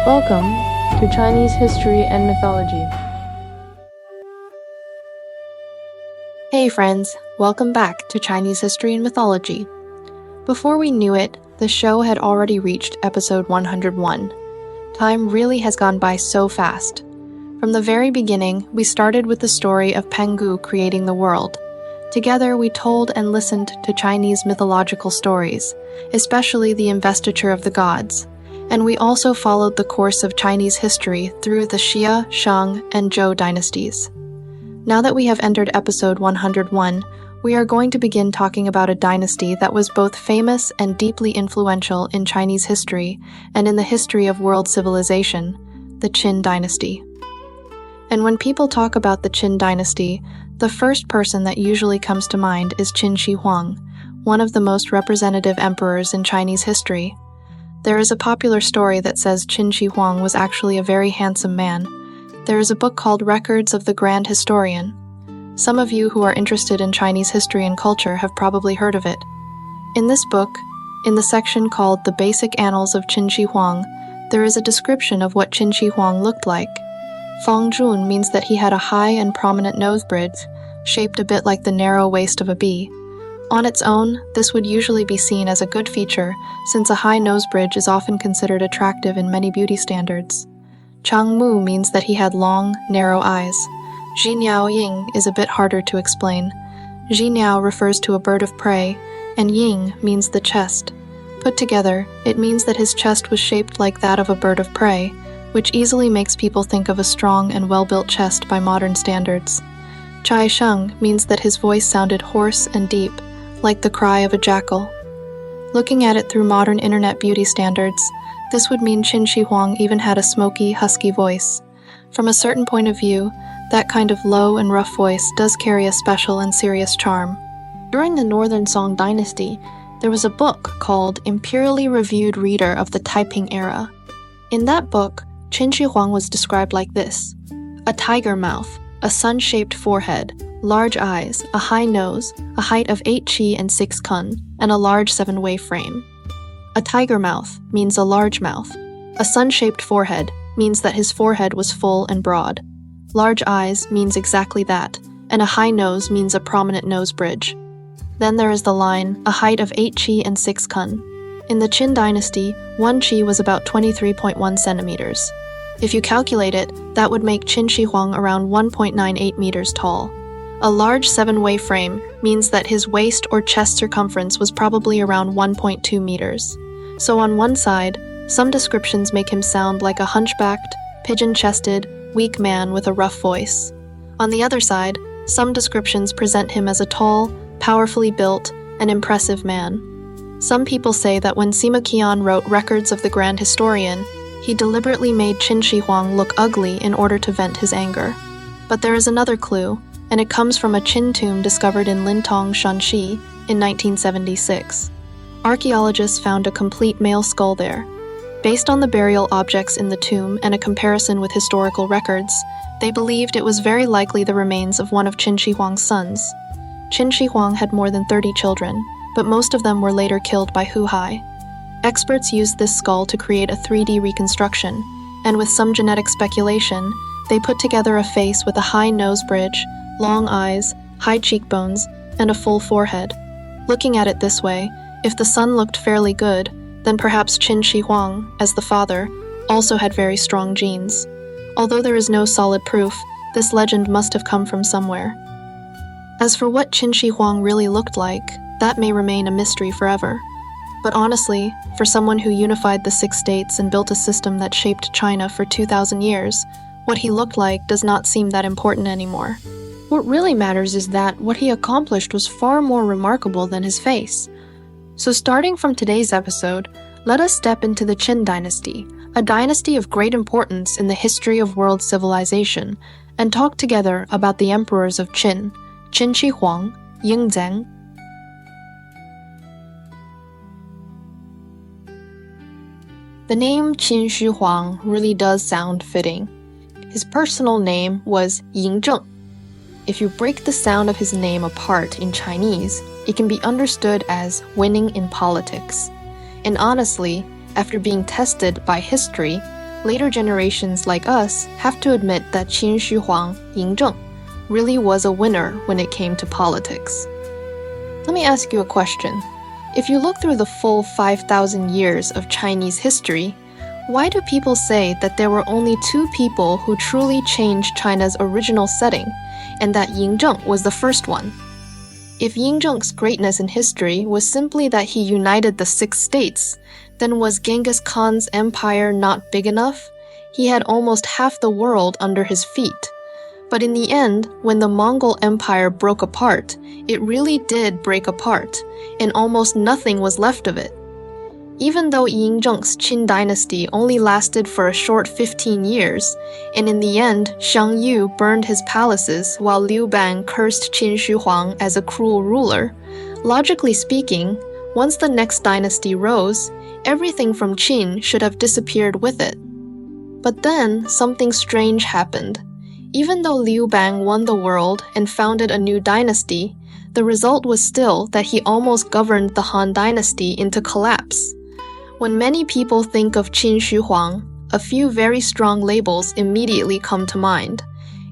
Welcome to Chinese History and Mythology. Hey friends, welcome back to Chinese History and Mythology. Before we knew it, the show had already reached episode 101. Time really has gone by so fast. From the very beginning, we started with the story of Pengu creating the world. Together, we told and listened to Chinese mythological stories, especially the investiture of the gods. And we also followed the course of Chinese history through the Xia, Shang, and Zhou dynasties. Now that we have entered episode 101, we are going to begin talking about a dynasty that was both famous and deeply influential in Chinese history and in the history of world civilization, the Qin dynasty. And when people talk about the Qin dynasty, the first person that usually comes to mind is Qin Shi Huang, one of the most representative emperors in Chinese history. There is a popular story that says Qin Shi Huang was actually a very handsome man. There is a book called Records of the Grand Historian. Some of you who are interested in Chinese history and culture have probably heard of it. In this book, in the section called The Basic Annals of Qin Shi Huang, there is a description of what Qin Shi Huang looked like. Fang Zhun means that he had a high and prominent nose bridge, shaped a bit like the narrow waist of a bee. On its own, this would usually be seen as a good feature, since a high nose bridge is often considered attractive in many beauty standards. Chang Mu means that he had long, narrow eyes. Zhiniao Ying is a bit harder to explain. Zhiniao refers to a bird of prey, and Ying means the chest. Put together, it means that his chest was shaped like that of a bird of prey, which easily makes people think of a strong and well-built chest by modern standards. Chai Sheng means that his voice sounded hoarse and deep, like the cry of a jackal. Looking at it through modern internet beauty standards, this would mean Qin Shi Huang even had a smoky, husky voice. From a certain point of view, that kind of low and rough voice does carry a special and serious charm. During the Northern Song dynasty, there was a book called Imperially Reviewed Reader of the Taiping Era. In that book, Qin Shi Huang was described like this: a tiger mouth, a sun-shaped forehead, large eyes, a high nose, a height of 8 qi and 6 kun, and a large 7-way frame. A tiger mouth means a large mouth. A sun-shaped forehead means that his forehead was full and broad. Large eyes means exactly that, and a high nose means a prominent nose bridge. Then there is the line, a height of 8 qi and 6 kun. In the Qin dynasty, 1 qi was about 23.1 centimeters. If you calculate it, that would make Qin Shi Huang around 1.98 meters tall. A large 7-way frame means that his waist or chest circumference was probably around 1.2 meters. So on one side, some descriptions make him sound like a hunchbacked, pigeon-chested, weak man with a rough voice. On the other side, some descriptions present him as a tall, powerfully built, and impressive man. Some people say that when Sima Qian wrote Records of the Grand Historian, he deliberately made Qin Shi Huang look ugly in order to vent his anger. But there is another clue, and it comes from a Qin tomb discovered in Lintong, Shanxi in 1976. Archaeologists found a complete male skull there. Based on the burial objects in the tomb and a comparison with historical records, they believed it was very likely the remains of one of Qin Shi Huang's sons. Qin Shi Huang had more than 30 children, but most of them were later killed by Hu Hai. Experts used this skull to create a 3D reconstruction, and with some genetic speculation, they put together a face with a high nose bridge, long eyes, high cheekbones, and a full forehead. Looking at it this way, if the son looked fairly good, then perhaps Qin Shi Huang, as the father, also had very strong genes. Although there is no solid proof, this legend must have come from somewhere. As for what Qin Shi Huang really looked like, that may remain a mystery forever. But honestly, for someone who unified the 6 states and built a system that shaped China for 2,000 years, what he looked like does not seem that important anymore. What really matters is that what he accomplished was far more remarkable than his face. So starting from today's episode, let us step into the Qin dynasty, a dynasty of great importance in the history of world civilization, and talk together about the emperors of Qin, Qin Shi Huang, Ying Zheng. The name Qin Shi Huang really does sound fitting. His personal name was Ying Zheng. If you break the sound of his name apart in Chinese, it can be understood as winning in politics. And honestly, after being tested by history, later generations like us have to admit that Qin Shi Huang, Ying Zheng, really was a winner when it came to politics. Let me ask you a question. If you look through the full 5,000 years of Chinese history, why do people say that there were only two people who truly changed China's original setting, and that Ying Zheng was the first one? If Ying Zheng's greatness in history was simply that he united the 6 states, then was Genghis Khan's empire not big enough? He had almost half the world under his feet. But in the end, when the Mongol Empire broke apart, it really did break apart, and almost nothing was left of it. Even though Ying Zheng's Qin dynasty only lasted for a short 15 years, and in the end, Xiang Yu burned his palaces while Liu Bang cursed Qin Shi Huang as a cruel ruler, logically speaking, once the next dynasty rose, everything from Qin should have disappeared with it. But then, something strange happened. Even though Liu Bang won the world and founded a new dynasty, the result was still that he almost governed the Han dynasty into collapse. When many people think of Qin Shi Huang, a few very strong labels immediately come to mind: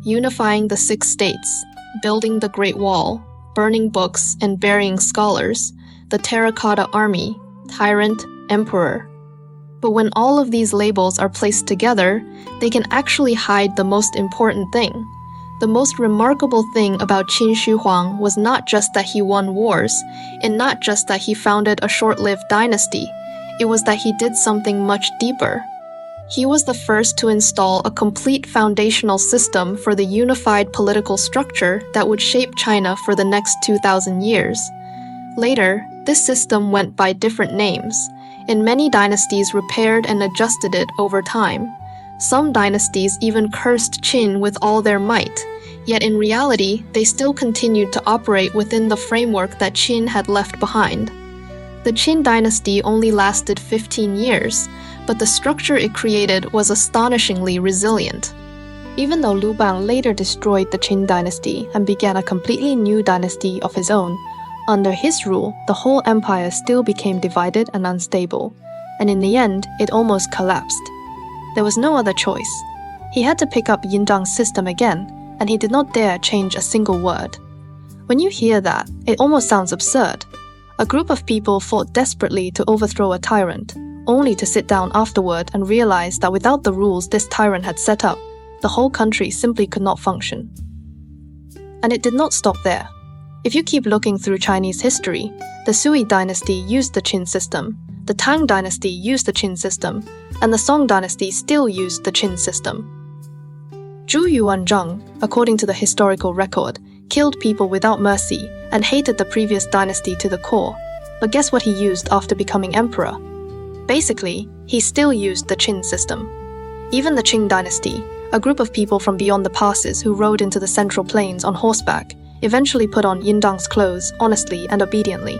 unifying the 6 states, building the Great Wall, burning books and burying scholars, the terracotta army, tyrant, emperor. But when all of these labels are placed together, they can actually hide the most important thing. The most remarkable thing about Qin Shi Huang was not just that he won wars, and not just that he founded a short-lived dynasty. It was that he did something much deeper. He was the first to install a complete foundational system for the unified political structure that would shape China for the next 2,000 years. Later, this system went by different names, and many dynasties repaired and adjusted it over time. Some dynasties even cursed Qin with all their might, yet in reality, they still continued to operate within the framework that Qin had left behind. The Qin dynasty only lasted 15 years, but the structure it created was astonishingly resilient. Even though Liu Bang later destroyed the Qin dynasty and began a completely new dynasty of his own, under his rule, the whole empire still became divided and unstable, and in the end, it almost collapsed. There was no other choice. He had to pick up Ying Zheng's system again, and he did not dare change a single word. When you hear that, it almost sounds absurd. A group of people fought desperately to overthrow a tyrant, only to sit down afterward and realize that without the rules this tyrant had set up, the whole country simply could not function. And it did not stop there. If you keep looking through Chinese history, the Sui dynasty used the Qin system, the Tang dynasty used the Qin system, and the Song dynasty still used the Qin system. Zhu Yuanzhang, according to the historical record, killed people without mercy and hated the previous dynasty to the core. But guess what he used after becoming emperor? Basically, he still used the Qin system. Even the Qing dynasty, a group of people from beyond the passes who rode into the central plains on horseback, eventually put on Ying Zheng's clothes honestly and obediently.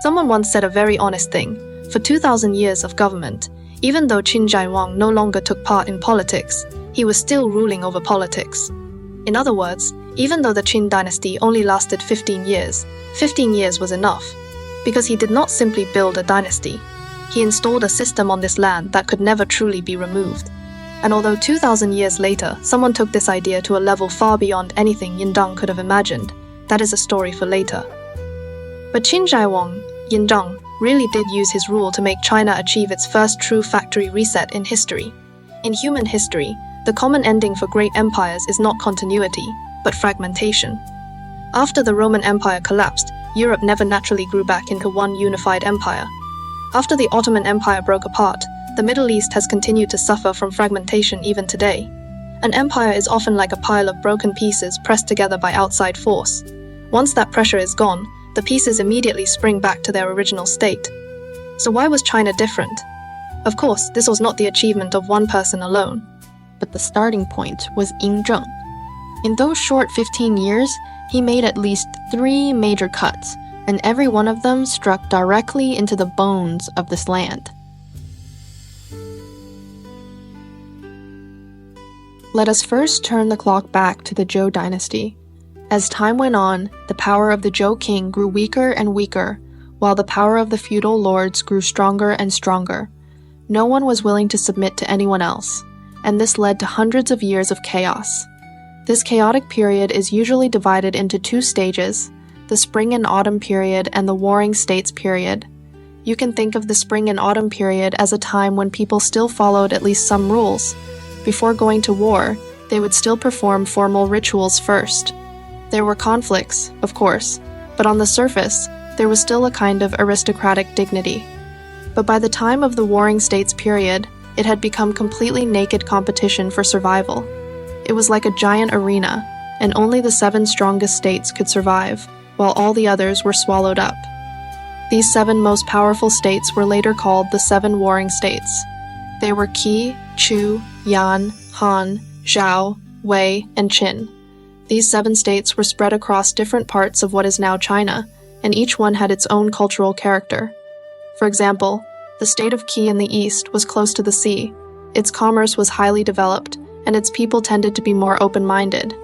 Someone once said a very honest thing. For 2,000 years of government, even though Qin Shi Huang no longer took part in politics, he was still ruling over politics. In other words, even though the Qin dynasty only lasted 15 years, 15 years was enough, because he did not simply build a dynasty. He installed a system on this land that could never truly be removed. And although 2,000 years later, someone took this idea to a level far beyond anything Ying Zheng could have imagined, that is a story for later. But Qin Shi Huang, Ying Zheng, really did use his rule to make China achieve its first true factory reset in history. In human history, the common ending for great empires is not continuity, but fragmentation. After the Roman Empire collapsed, Europe never naturally grew back into one unified empire. After the Ottoman Empire broke apart, the Middle East has continued to suffer from fragmentation even today. An empire is often like a pile of broken pieces pressed together by outside force. Once that pressure is gone, the pieces immediately spring back to their original state. So why was China different? Of course, this was not the achievement of one person alone. But the starting point was Ying Zheng. In those short 15 years, he made at least 3 major cuts, and every one of them struck directly into the bones of this land. Let us first turn the clock back to the Zhou dynasty. As time went on, the power of the Zhou king grew weaker and weaker, while the power of the feudal lords grew stronger and stronger. No one was willing to submit to anyone else, and this led to hundreds of years of chaos. This chaotic period is usually divided into two stages, the Spring and Autumn period and the Warring States period. You can think of the Spring and Autumn period as a time when people still followed at least some rules. Before going to war, they would still perform formal rituals first. There were conflicts, of course, but on the surface, there was still a kind of aristocratic dignity. But by the time of the Warring States period, it had become completely naked competition for survival. It was like a giant arena, and only the 7 strongest states could survive, while all the others were swallowed up. These 7 most powerful states were later called the 7 Warring States. They were Qi, Chu, Yan, Han, Zhao, Wei, and Qin. These 7 states were spread across different parts of what is now China, and each one had its own cultural character. For example, the state of Qi in the east was close to the sea. Its commerce was highly developed, and its people tended to be more open-minded.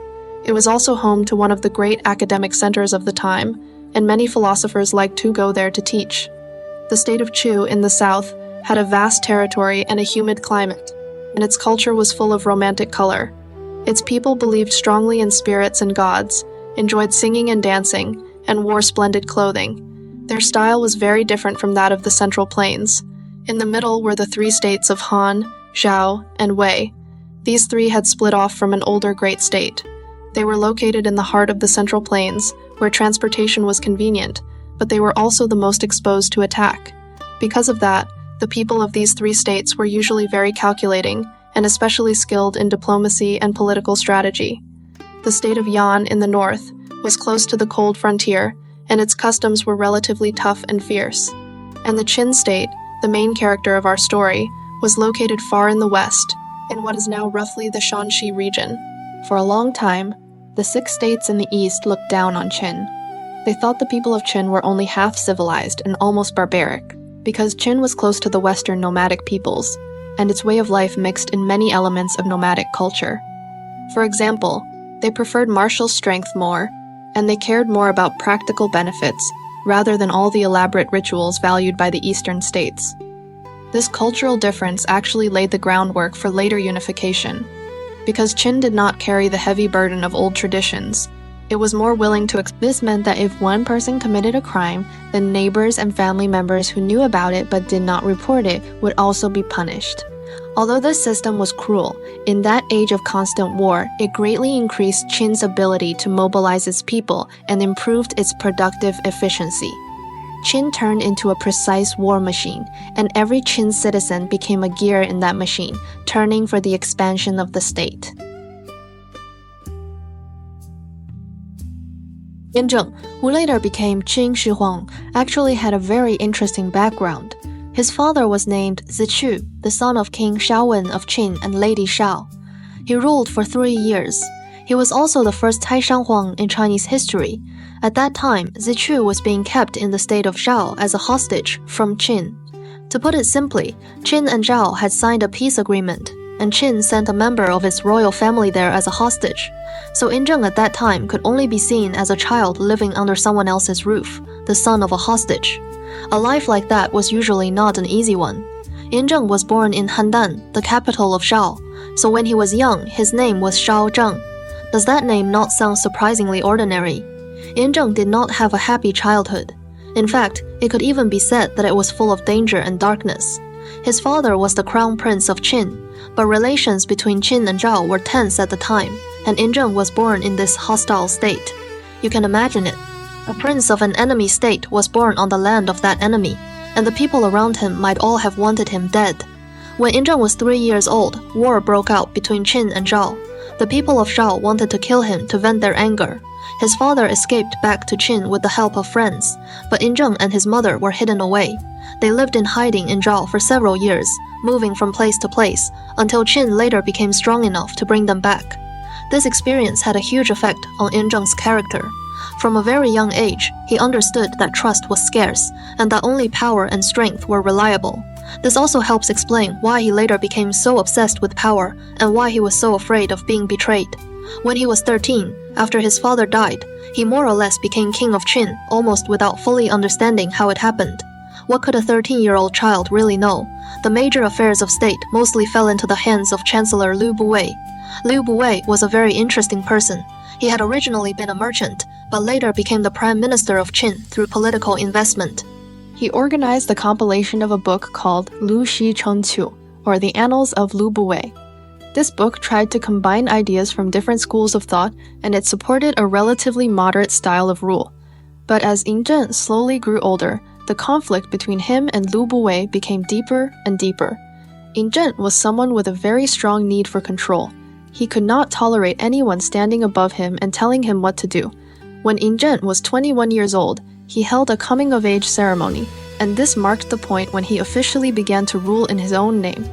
It was also home to one of the great academic centers of the time, and many philosophers liked to go there to teach. The state of Chu in the south had a vast territory and a humid climate, and its culture was full of romantic color. Its people believed strongly in spirits and gods, enjoyed singing and dancing, and wore splendid clothing. Their style was very different from that of the Central Plains. In the middle were the 3 states of Han, Zhao, and Wei. These 3 had split off from an older great state. They were located in the heart of the Central Plains, where transportation was convenient, but they were also the most exposed to attack. Because of that, the people of these 3 states were usually very calculating, and especially skilled in diplomacy and political strategy. The state of Yan in the north was close to the cold frontier, and its customs were relatively tough and fierce. And the Qin state, the main character of our story, was located far in the west, in what is now roughly the Shanxi region. For a long time, the 6 states in the east looked down on Qin. They thought the people of Qin were only half civilized and almost barbaric, because Qin was close to the western nomadic peoples, and its way of life mixed in many elements of nomadic culture. For example, they preferred martial strength more, and they cared more about practical benefits rather than all the elaborate rituals valued by the eastern states. This cultural difference actually laid the groundwork for later unification. Because Qin did not carry the heavy burden of old traditions, it was more willing to This meant that if one person committed a crime, the neighbors and family members who knew about it but did not report it would also be punished. Although this system was cruel, in that age of constant war, it greatly increased Qin's ability to mobilize its people and improved its productive efficiency. Qin turned into a precise war machine, and every Qin citizen became a gear in that machine, turning for the expansion of the state. Yan Zheng, who later became Qin Shi Huang, actually had a very interesting background. His father was named Zichu, the son of King Shaowen of Qin and Lady Shao. He ruled for 3 years. He was also the first Taishan Huang in Chinese history. At that time, Zichu was being kept in the state of Zhao as a hostage from Qin. To put it simply, Qin and Zhao had signed a peace agreement, and Qin sent a member of its royal family there as a hostage. So Yan Zheng at that time could only be seen as a child living under someone else's roof, the son of a hostage. A life like that was usually not an easy one. Yan Zheng was born in Handan, the capital of Zhao, so when he was young, his name was Shao Zheng. Does that name not sound surprisingly ordinary? Yan Zheng did not have a happy childhood. In fact, it could even be said that it was full of danger and darkness. His father was the crown prince of Qin, but relations between Qin and Zhao were tense at the time, and Yan Zheng was born in this hostile state. You can imagine it. A prince of an enemy state was born on the land of that enemy, and the people around him might all have wanted him dead. When Yan Zheng was 3 years old, war broke out between Qin and Zhao. The people of Zhao wanted to kill him to vent their anger. His father escaped back to Qin with the help of friends, but Yan Zheng and his mother were hidden away. They lived in hiding in Zhao for several years, moving from place to place, until Qin later became strong enough to bring them back. This experience had a huge effect on Yan Zheng's character. From a very young age, he understood that trust was scarce, and that only power and strength were reliable. This also helps explain why he later became so obsessed with power, and why he was so afraid of being betrayed. When he was 13, after his father died, he more or less became king of Qin, almost without fully understanding how it happened. What could a 13-year-old child really know? the major affairs of state mostly fell into the hands of Chancellor Liu Buwei. Liu Buwei was a very interesting person. He had originally been a merchant, but later became the Prime Minister of Qin through political investment. He organized the compilation of a book called Lu Xi Cheng Qiu, or the Annals of Liu Buwei. This book tried to combine ideas from different schools of thought, and it supported a relatively moderate style of rule. But as Yin Zhen slowly grew older, the conflict between him and Liu Buwei became deeper and deeper. Yin Zhen was someone with a very strong need for control. He could not tolerate anyone standing above him and telling him what to do. When Yin Zhen was 21 years old, he held a coming-of-age ceremony, and this marked the point when he officially began to rule in his own name.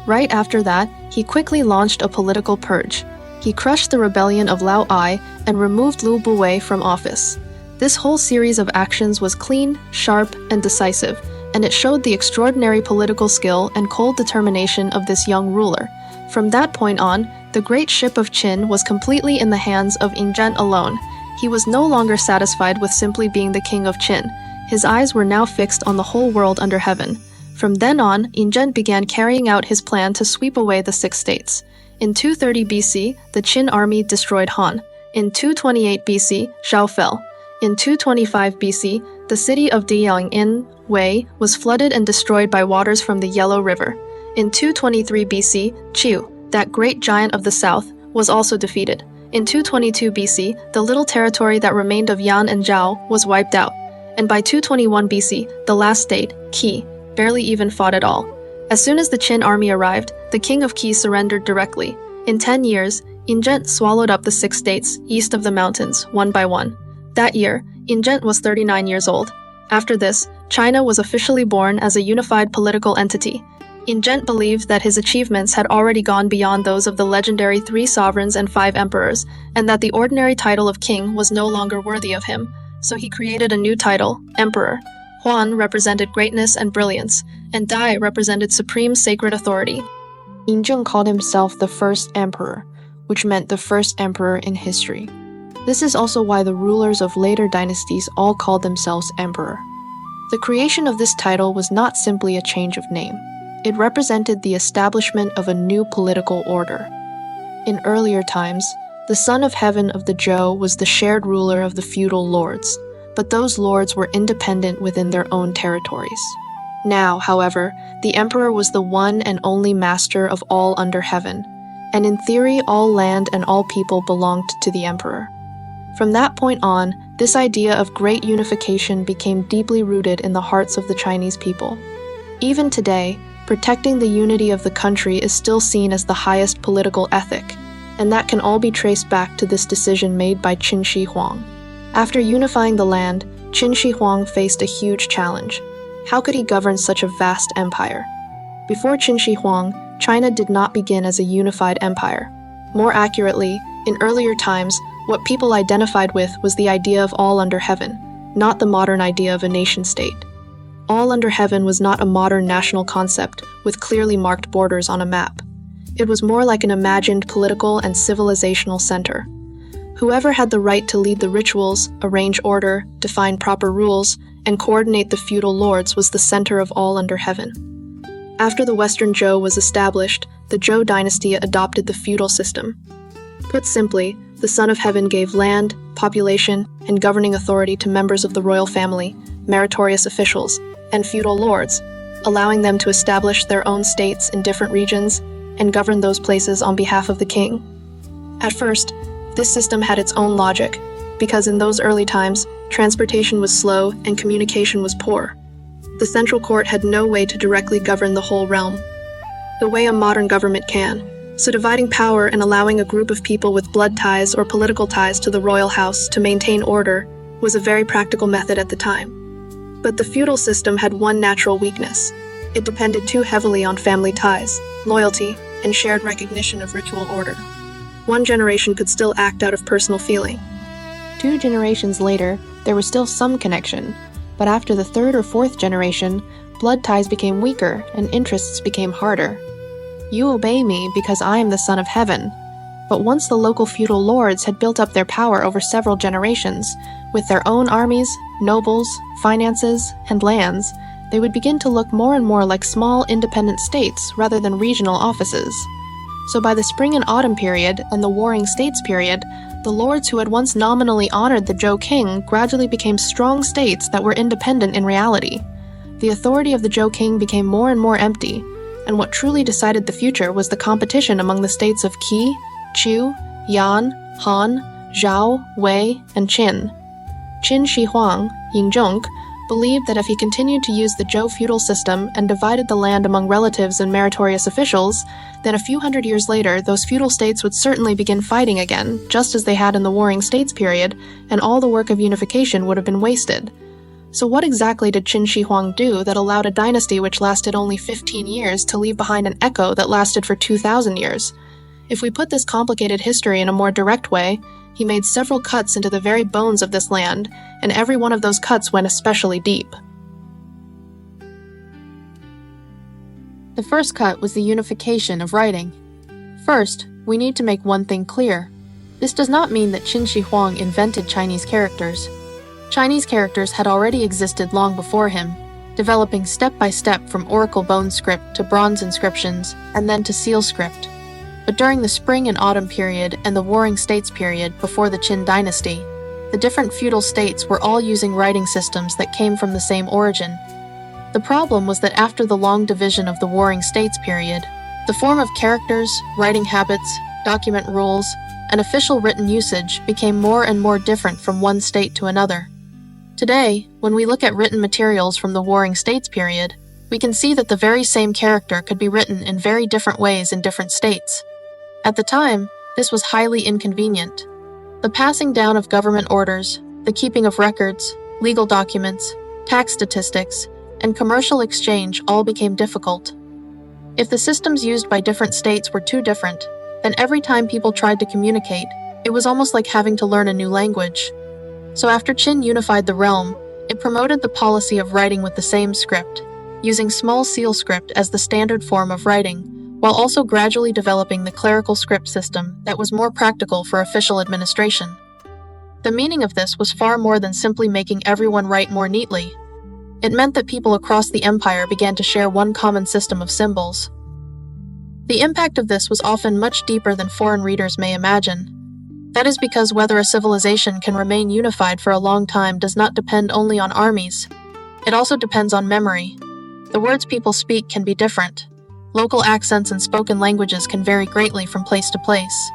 Right after that, he quickly launched a political purge. He crushed the rebellion of Lao Ai and removed Liu Buwei from office. This whole series of actions was clean, sharp, and decisive, and it showed the extraordinary political skill and cold determination of this young ruler. From that point on, the great ship of Qin was completely in the hands of Yin Zhen alone. He was no longer satisfied with simply being the king of Qin. His eyes were now fixed on the whole world under heaven. From then on, Yin Zhen began carrying out his plan to sweep away the 6 states. In 230 BC, the Qin army destroyed Han. In 228 BC, Zhao fell. In 225 BC, the city of Diyang in Wei was flooded and destroyed by waters from the Yellow River. In 223 BC, Qiu, that great giant of the south, was also defeated. In 222 BC, the little territory that remained of Yan and Zhao was wiped out. And by 221 BC, the last state, Qi, barely even fought at all. As soon as the Qin army arrived, the king of Qi surrendered directly. In 10 years, Yin Zhen swallowed up the 6 states east of the mountains, one by one. That year, Yin Zhen was 39 years old. After this, China was officially born as a unified political entity. Yin Zhen believed that his achievements had already gone beyond those of the legendary 3 sovereigns and 5 emperors, and that the ordinary title of king was no longer worthy of him. So he created a new title, emperor. Huan represented greatness and brilliance, and Dai represented supreme sacred authority. Yin Zhen called himself the first emperor, which meant the first emperor in history. This is also why the rulers of later dynasties all called themselves emperor. The creation of this title was not simply a change of name. It represented the establishment of a new political order. In earlier times, the son of heaven of the Zhou was the shared ruler of the feudal lords, but those lords were independent within their own territories. Now, however, the emperor was the one and only master of all under heaven, and in theory all land and all people belonged to the emperor. From that point on, this idea of great unification became deeply rooted in the hearts of the Chinese people. Even today, protecting the unity of the country is still seen as the highest political ethic, and that can all be traced back to this decision made by Qin Shi Huang. After unifying the land, Qin Shi Huang faced a huge challenge. How could he govern such a vast empire? Before Qin Shi Huang, China did not begin as a unified empire. More accurately, in earlier times, what people identified with was the idea of all under heaven, not the modern idea of a nation-state. All under heaven was not a modern national concept with clearly marked borders on a map. It was more like an imagined political and civilizational center. Whoever had the right to lead the rituals, arrange order, define proper rules, and coordinate the feudal lords was the center of all under heaven. After the Western Zhou was established, the Zhou dynasty adopted the feudal system. Put simply, the Son of Heaven gave land, population, and governing authority to members of the royal family, meritorious officials, and feudal lords, allowing them to establish their own states in different regions and govern those places on behalf of the king. At first, this system had its own logic, because in those early times, transportation was slow and communication was poor. The central court had no way to directly govern the whole realm, the way a modern government can. So dividing power and allowing a group of people with blood ties or political ties to the royal house to maintain order was a very practical method at the time. But the feudal system had one natural weakness. It depended too heavily on family ties, loyalty, and shared recognition of ritual order. One generation could still act out of personal feeling. 2 generations later, there was still some connection, but after the 3rd or 4th generation, blood ties became weaker and interests became harder. You obey me because I am the Son of Heaven. But once the local feudal lords had built up their power over several generations, with their own armies, nobles, finances, and lands, they would begin to look more and more like small, independent states rather than regional offices. So by the spring and autumn period and the warring states period, the lords who had once nominally honored the Zhou king gradually became strong states that were independent in reality. The authority of the Zhou king became more and more empty, and what truly decided the future was the competition among the states of Qi, Chu, Yan, Han, Zhao, Wei, and Qin. Qin Shi Huang, Yingzhong, believed that if he continued to use the Zhou feudal system and divided the land among relatives and meritorious officials, then a few hundred years later those feudal states would certainly begin fighting again, just as they had in the Warring States period, and all the work of unification would have been wasted. So what exactly did Qin Shi Huang do that allowed a dynasty which lasted only 15 years to leave behind an echo that lasted for 2,000 years? If we put this complicated history in a more direct way, he made several cuts into the very bones of this land, and every one of those cuts went especially deep. The first cut was the unification of writing. First, we need to make one thing clear. This does not mean that Qin Shi Huang invented Chinese characters. Chinese characters had already existed long before him, developing step by step from oracle bone script to bronze inscriptions, and then to seal script. But during the spring and autumn period and the Warring States period before the Qin dynasty, the different feudal states were all using writing systems that came from the same origin. The problem was that after the long division of the Warring States period, the form of characters, writing habits, document rules, and official written usage became more and more different from one state to another. Today, when we look at written materials from the Warring States period, we can see that the very same character could be written in very different ways in different states. At the time, this was highly inconvenient. The passing down of government orders, the keeping of records, legal documents, tax statistics, and commercial exchange all became difficult. If the systems used by different states were too different, then every time people tried to communicate, it was almost like having to learn a new language. So after Qin unified the realm, it promoted the policy of writing with the same script, using small seal script as the standard form of writing, while also gradually developing the clerical script system that was more practical for official administration. The meaning of this was far more than simply making everyone write more neatly. It meant that people across the empire began to share one common system of symbols. The impact of this was often much deeper than foreign readers may imagine. That is because whether a civilization can remain unified for a long time does not depend only on armies. It also depends on memory. The words people speak can be different. Local accents and spoken languages can vary greatly from place to place.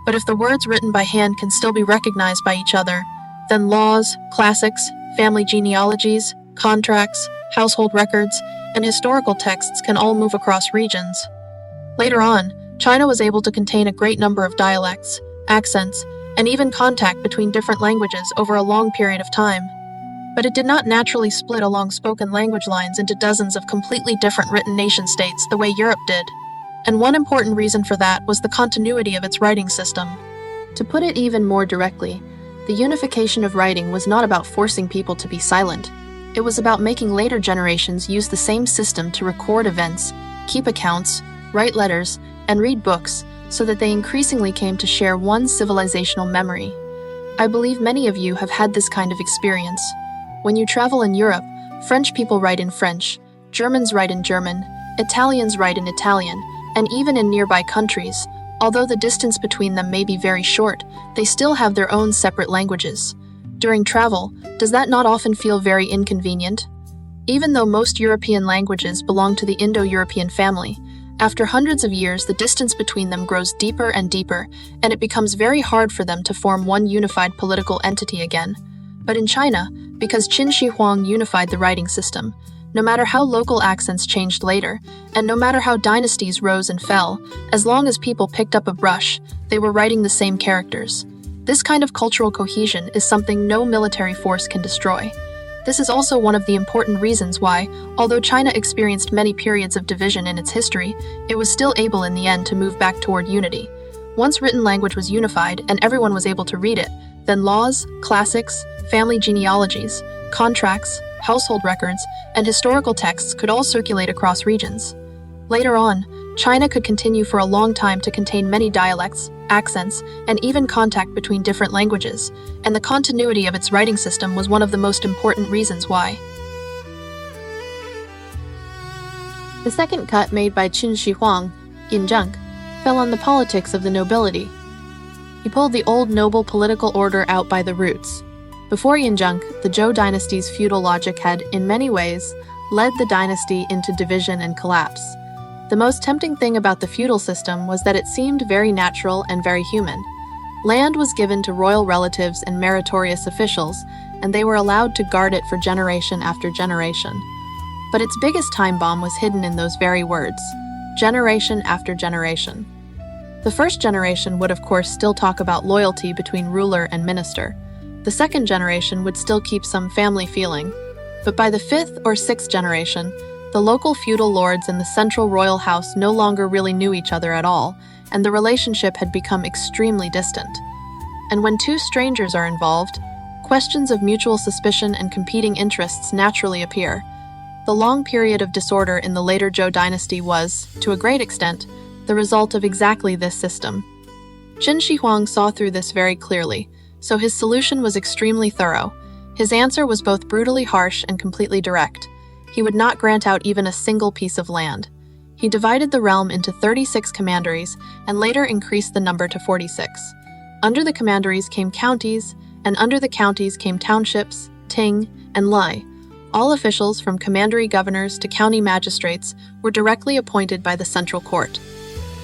But if the words written by hand can still be recognized by each other, then laws, classics, family genealogies, contracts, household records, and historical texts can all move across regions. Later on, China was able to contain a great number of dialects, accents, and even contact between different languages over a long period of time. But it did not naturally split along spoken language lines into dozens of completely different written nation-states the way Europe did. And one important reason for that was the continuity of its writing system. To put it even more directly, the unification of writing was not about forcing people to be silent. It was about making later generations use the same system to record events, keep accounts, write letters, and read books, so that they increasingly came to share one civilizational memory. I believe many of you have had this kind of experience. When you travel in Europe, French people write in French, Germans write in German, Italians write in Italian, and even in nearby countries, although the distance between them may be very short, they still have their own separate languages. During travel, does that not often feel very inconvenient? Even though most European languages belong to the Indo-European family, after hundreds of years the distance between them grows deeper and deeper, and it becomes very hard for them to form one unified political entity again. But in China, because Qin Shi Huang unified the writing system, no matter how local accents changed later, and no matter how dynasties rose and fell, as long as people picked up a brush, they were writing the same characters. This kind of cultural cohesion is something no military force can destroy. This is also one of the important reasons why, although China experienced many periods of division in its history, it was still able in the end to move back toward unity. Once written language was unified and everyone was able to read it, then laws, classics, family genealogies, contracts, household records, and historical texts could all circulate across regions. Later on, China could continue for a long time to contain many dialects, accents, and even contact between different languages, and the continuity of its writing system was one of the most important reasons why. The second cut made by Qin Shi Huang, Yin Zheng, fell on the politics of the nobility. He pulled the old noble political order out by the roots. Before Yin Zheng, the Zhou dynasty's feudal logic had, in many ways, led the dynasty into division and collapse. The most tempting thing about the feudal system was that it seemed very natural and very human. Land was given to royal relatives and meritorious officials, and they were allowed to guard it for generation after generation. But its biggest time bomb was hidden in those very words, generation after generation. The first generation would of course still talk about loyalty between ruler and minister. The second generation would still keep some family feeling. But by the fifth or sixth generation, the local feudal lords and the central royal house no longer really knew each other at all, and the relationship had become extremely distant. And when two strangers are involved, questions of mutual suspicion and competing interests naturally appear. The long period of disorder in the later Zhou dynasty was, to a great extent, the result of exactly this system. Qin Shi Huang saw through this very clearly, so his solution was extremely thorough. His answer was both brutally harsh and completely direct. He would not grant out even a single piece of land. He divided the realm into 36 commanderies and later increased the number to 46. Under the commanderies came counties, and under the counties came townships, ting, and lai. All officials, from commandery governors to county magistrates, were directly appointed by the central court.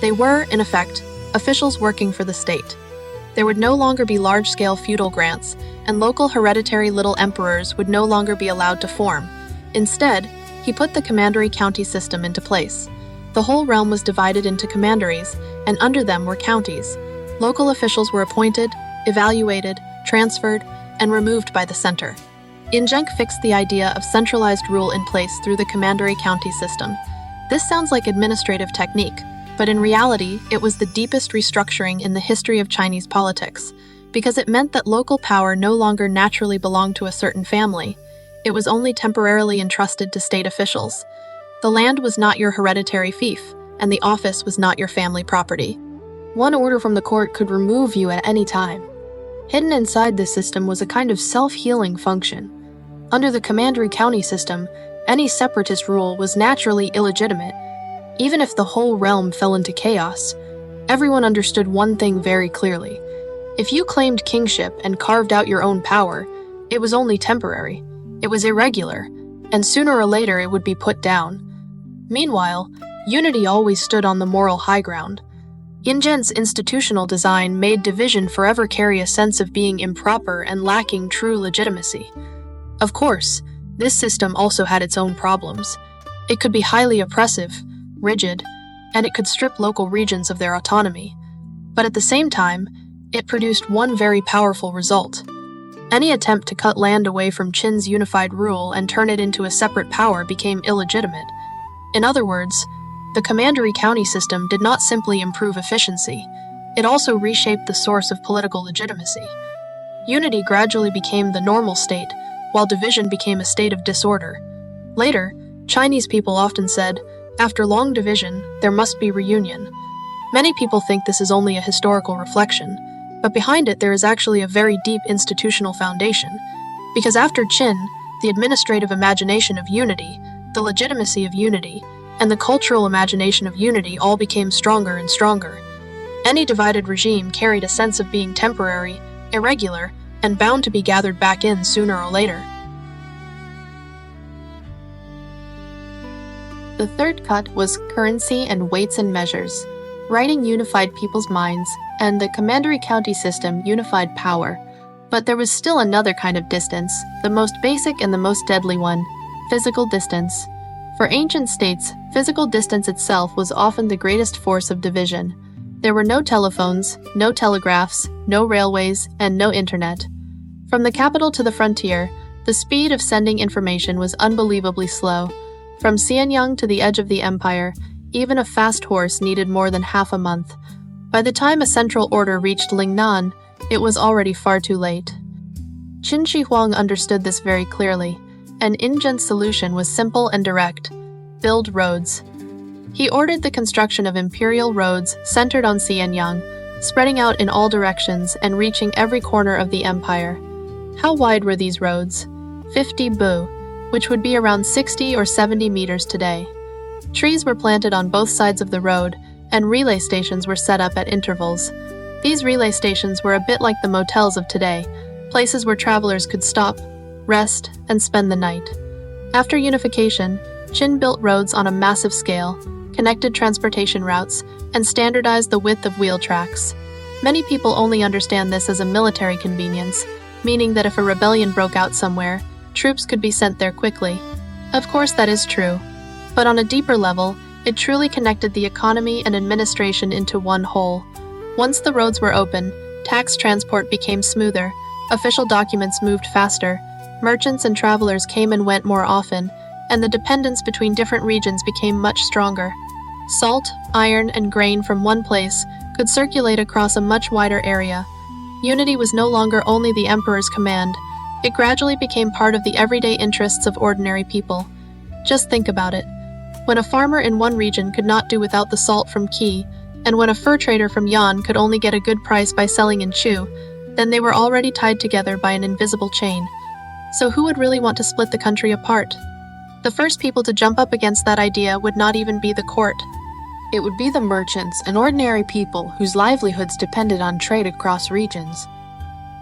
They were, in effect, officials working for the state. There would no longer be large-scale feudal grants, and local hereditary little emperors would no longer be allowed to form. Instead, he put the commandery county system into place. The whole realm was divided into commanderies, and under them were counties. Local officials were appointed, evaluated, transferred, and removed by the center. Yin Zheng fixed the idea of centralized rule in place through the commandery county system. This sounds like administrative technique, but in reality, it was the deepest restructuring in the history of Chinese politics, because it meant that local power no longer naturally belonged to a certain family. It was only temporarily entrusted to state officials. The land was not your hereditary fief, and the office was not your family property. One order from the court could remove you at any time. Hidden inside this system was a kind of self-healing function. Under the commandery county system, any separatist rule was naturally illegitimate. Even if the whole realm fell into chaos, everyone understood one thing very clearly. If you claimed kingship and carved out your own power, it was only temporary. It was irregular, and sooner or later it would be put down. Meanwhile, unity always stood on the moral high ground. Yin Zheng's institutional design made division forever carry a sense of being improper and lacking true legitimacy. Of course, this system also had its own problems. It could be highly oppressive, rigid, and it could strip local regions of their autonomy. But at the same time, it produced one very powerful result. Any attempt to cut land away from Qin's unified rule and turn it into a separate power became illegitimate. In other words, the commandery county system did not simply improve efficiency, it also reshaped the source of political legitimacy. Unity gradually became the normal state, while division became a state of disorder. Later, Chinese people often said, "After long division, there must be reunion." Many people think this is only a historical reflection, but behind it there is actually a very deep institutional foundation. Because after Qin, the administrative imagination of unity, the legitimacy of unity, and the cultural imagination of unity all became stronger and stronger. Any divided regime carried a sense of being temporary, irregular, and bound to be gathered back in sooner or later. The third cut was currency and weights and measures. Writing unified people's minds, and the commandery county system unified power. But there was still another kind of distance, the most basic and the most deadly one, physical distance. For ancient states, physical distance itself was often the greatest force of division. There were no telephones, no telegraphs, no railways, and no internet. From the capital to the frontier, the speed of sending information was unbelievably slow. From Xianyang to the edge of the empire, even a fast horse needed more than half a month. By the time a central order reached Lingnan, it was already far too late. Qin Shi Huang understood this very clearly, and Yin Zheng's solution was simple and direct: build roads. He ordered the construction of imperial roads centered on Xianyang, spreading out in all directions and reaching every corner of the empire. How wide were these roads? 50 bu, which would be around 60 or 70 meters today. Trees were planted on both sides of the road, and relay stations were set up at intervals. These relay stations were a bit like the motels of today, places where travelers could stop, rest, and spend the night. After unification, Qin built roads on a massive scale, connected transportation routes, and standardized the width of wheel tracks. Many people only understand this as a military convenience, meaning that if a rebellion broke out somewhere, troops could be sent there quickly. Of course, that is true. But on a deeper level, it truly connected the economy and administration into one whole. Once the roads were open, tax transport became smoother, official documents moved faster, merchants and travelers came and went more often, and the dependence between different regions became much stronger. Salt, iron, and grain from one place could circulate across a much wider area. Unity was no longer only the emperor's command. It gradually became part of the everyday interests of ordinary people. Just think about it. When a farmer in one region could not do without the salt from Qi, and when a fur trader from Yan could only get a good price by selling in Chu, then they were already tied together by an invisible chain. So who would really want to split the country apart? The first people to jump up against that idea would not even be the court. It would be the merchants and ordinary people whose livelihoods depended on trade across regions.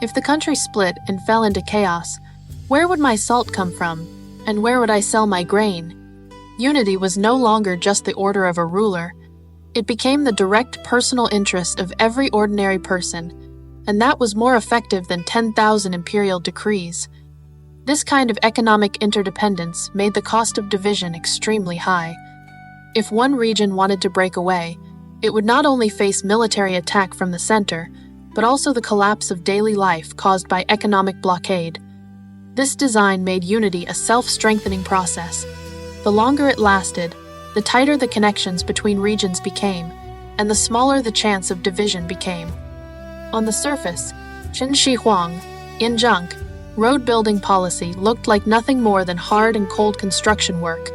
If the country split and fell into chaos, where would my salt come from? And where would I sell my grain? Unity was no longer just the order of a ruler. It became the direct personal interest of every ordinary person, and that was more effective than 10,000 imperial decrees. This kind of economic interdependence made the cost of division extremely high. If one region wanted to break away, it would not only face military attack from the center, but also the collapse of daily life caused by economic blockade. This design made unity a self-strengthening process. The longer it lasted, the tighter the connections between regions became, and the smaller the chance of division became. On the surface, Qin Shi Huang, road-building policy looked like nothing more than hard and cold construction work.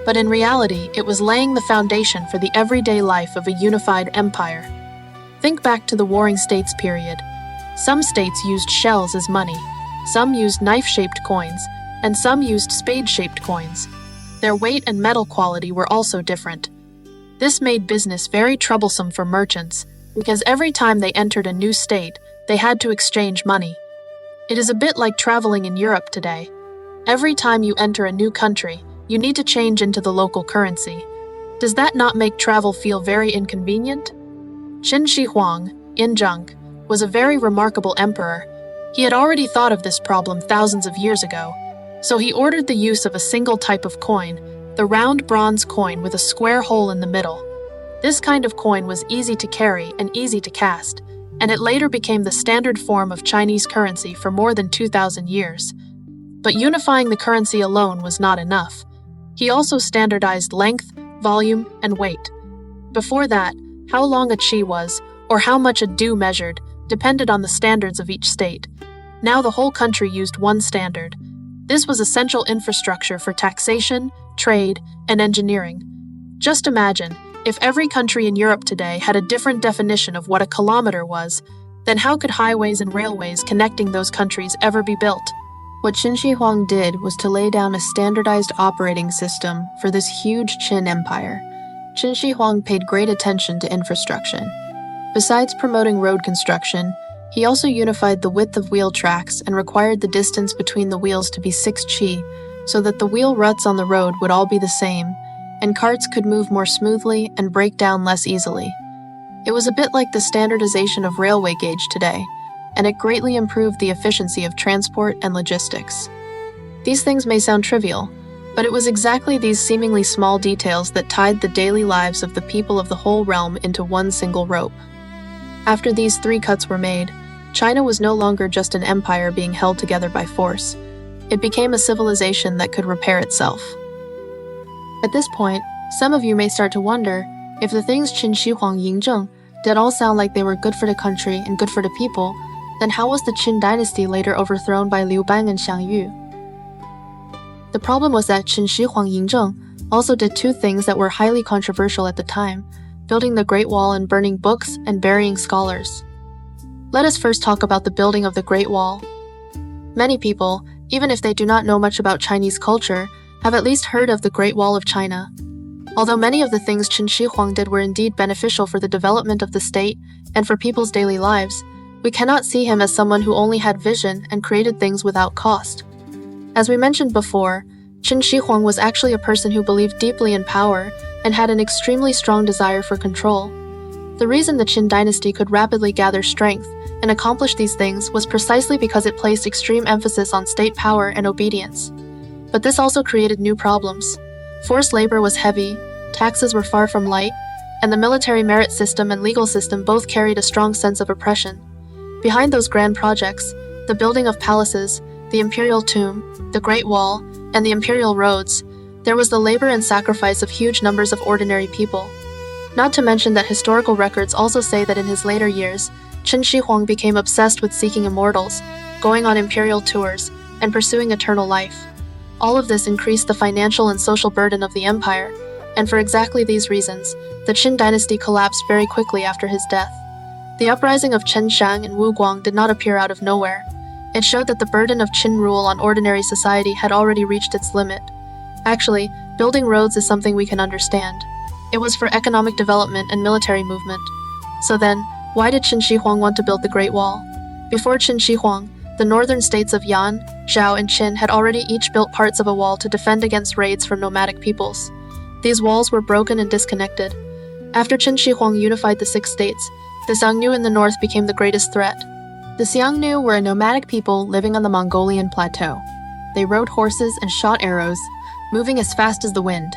But in reality, it was laying the foundation for the everyday life of a unified empire. Think back to the Warring States period. Some states used shells as money, some used knife-shaped coins, and some used spade-shaped coins. Their weight and metal quality were also different. This made business very troublesome for merchants, because every time they entered a new state, they had to exchange money. It is a bit like traveling in Europe today. Every time you enter a new country, you need to change into the local currency. Does that not make travel feel very inconvenient? Qin Shi Huang, was a very remarkable emperor. He had already thought of this problem thousands of years ago, so he ordered the use of a single type of coin, the round bronze coin with a square hole in the middle. This kind of coin was easy to carry and easy to cast, and it later became the standard form of Chinese currency for more than 2,000 years. But unifying the currency alone was not enough. He also standardized length, volume, and weight. Before that, how long a chi was, or how much a du measured, depended on the standards of each state. Now the whole country used one standard. This was essential infrastructure for taxation, trade, and engineering. Just imagine, if every country in Europe today had a different definition of what a kilometer was, then how could highways and railways connecting those countries ever be built? What Qin Shi Huang did was to lay down a standardized operating system for this huge Qin empire. Qin Shi Huang paid great attention to infrastructure. Besides promoting road construction, he also unified the width of wheel tracks and required the distance between the wheels to be 6 chi, so that the wheel ruts on the road would all be the same, and carts could move more smoothly and break down less easily. It was a bit like the standardization of railway gauge today, and it greatly improved the efficiency of transport and logistics. These things may sound trivial, but it was exactly these seemingly small details that tied the daily lives of the people of the whole realm into one single rope. After these 3 cuts were made, China was no longer just an empire being held together by force. It became a civilization that could repair itself. At this point, some of you may start to wonder, if the things Qin Shi Huang did all sound like they were good for the country and good for the people, then how was the Qin dynasty later overthrown by Liu Bang and Xiang Yu? The problem was that Qin Shi Huang also did 2 things that were highly controversial at the time, building the Great Wall and burning books and burying scholars. Let us first talk about the building of the Great Wall. Many people, even if they do not know much about Chinese culture, have at least heard of the Great Wall of China. Although many of the things Qin Shi Huang did were indeed beneficial for the development of the state and for people's daily lives, we cannot see him as someone who only had vision and created things without cost. As we mentioned before, Qin Shi Huang was actually a person who believed deeply in power and had an extremely strong desire for control. The reason the Qin dynasty could rapidly gather strength and accomplish these things was precisely because it placed extreme emphasis on state power and obedience. But this also created new problems. Forced labor was heavy, taxes were far from light, and the military merit system and legal system both carried a strong sense of oppression. Behind those grand projects, the building of palaces, the imperial tomb, the Great Wall, and the imperial roads, there was the labor and sacrifice of huge numbers of ordinary people. Not to mention that historical records also say that in his later years, Qin Shi Huang became obsessed with seeking immortals, going on imperial tours, and pursuing eternal life. All of this increased the financial and social burden of the empire, and for exactly these reasons, the Qin dynasty collapsed very quickly after his death. The uprising of Chen Shang and Wu Guang did not appear out of nowhere. It showed that the burden of Qin rule on ordinary society had already reached its limit. Actually, building roads is something we can understand. It was for economic development and military movement. So then, why did Qin Shi Huang want to build the Great Wall? Before Qin Shi Huang, the northern states of Yan, Zhao, and Qin had already each built parts of a wall to defend against raids from nomadic peoples. These walls were broken and disconnected. After Qin Shi Huang unified the 6 states, the Xiongnu in the north became the greatest threat. The Xiongnu were a nomadic people living on the Mongolian plateau. They rode horses and shot arrows, moving as fast as the wind.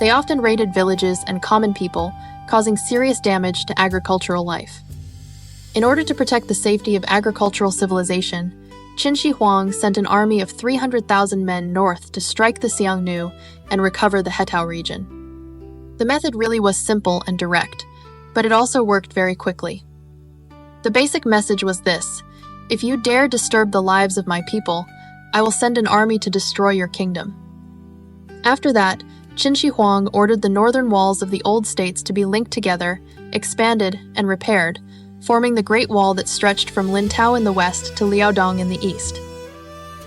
They often raided villages and common people, causing serious damage to agricultural life. In order to protect the safety of agricultural civilization, Qin Shi Huang sent an army of 300,000 men north to strike the Xiongnu and recover the Hetao region. The method really was simple and direct, but it also worked very quickly. The basic message was this: if you dare disturb the lives of my people, I will send an army to destroy your kingdom. After that, Qin Shi Huang ordered the northern walls of the old states to be linked together, expanded, and repaired, forming the Great Wall that stretched from Lintao in the west to Liaodong in the east.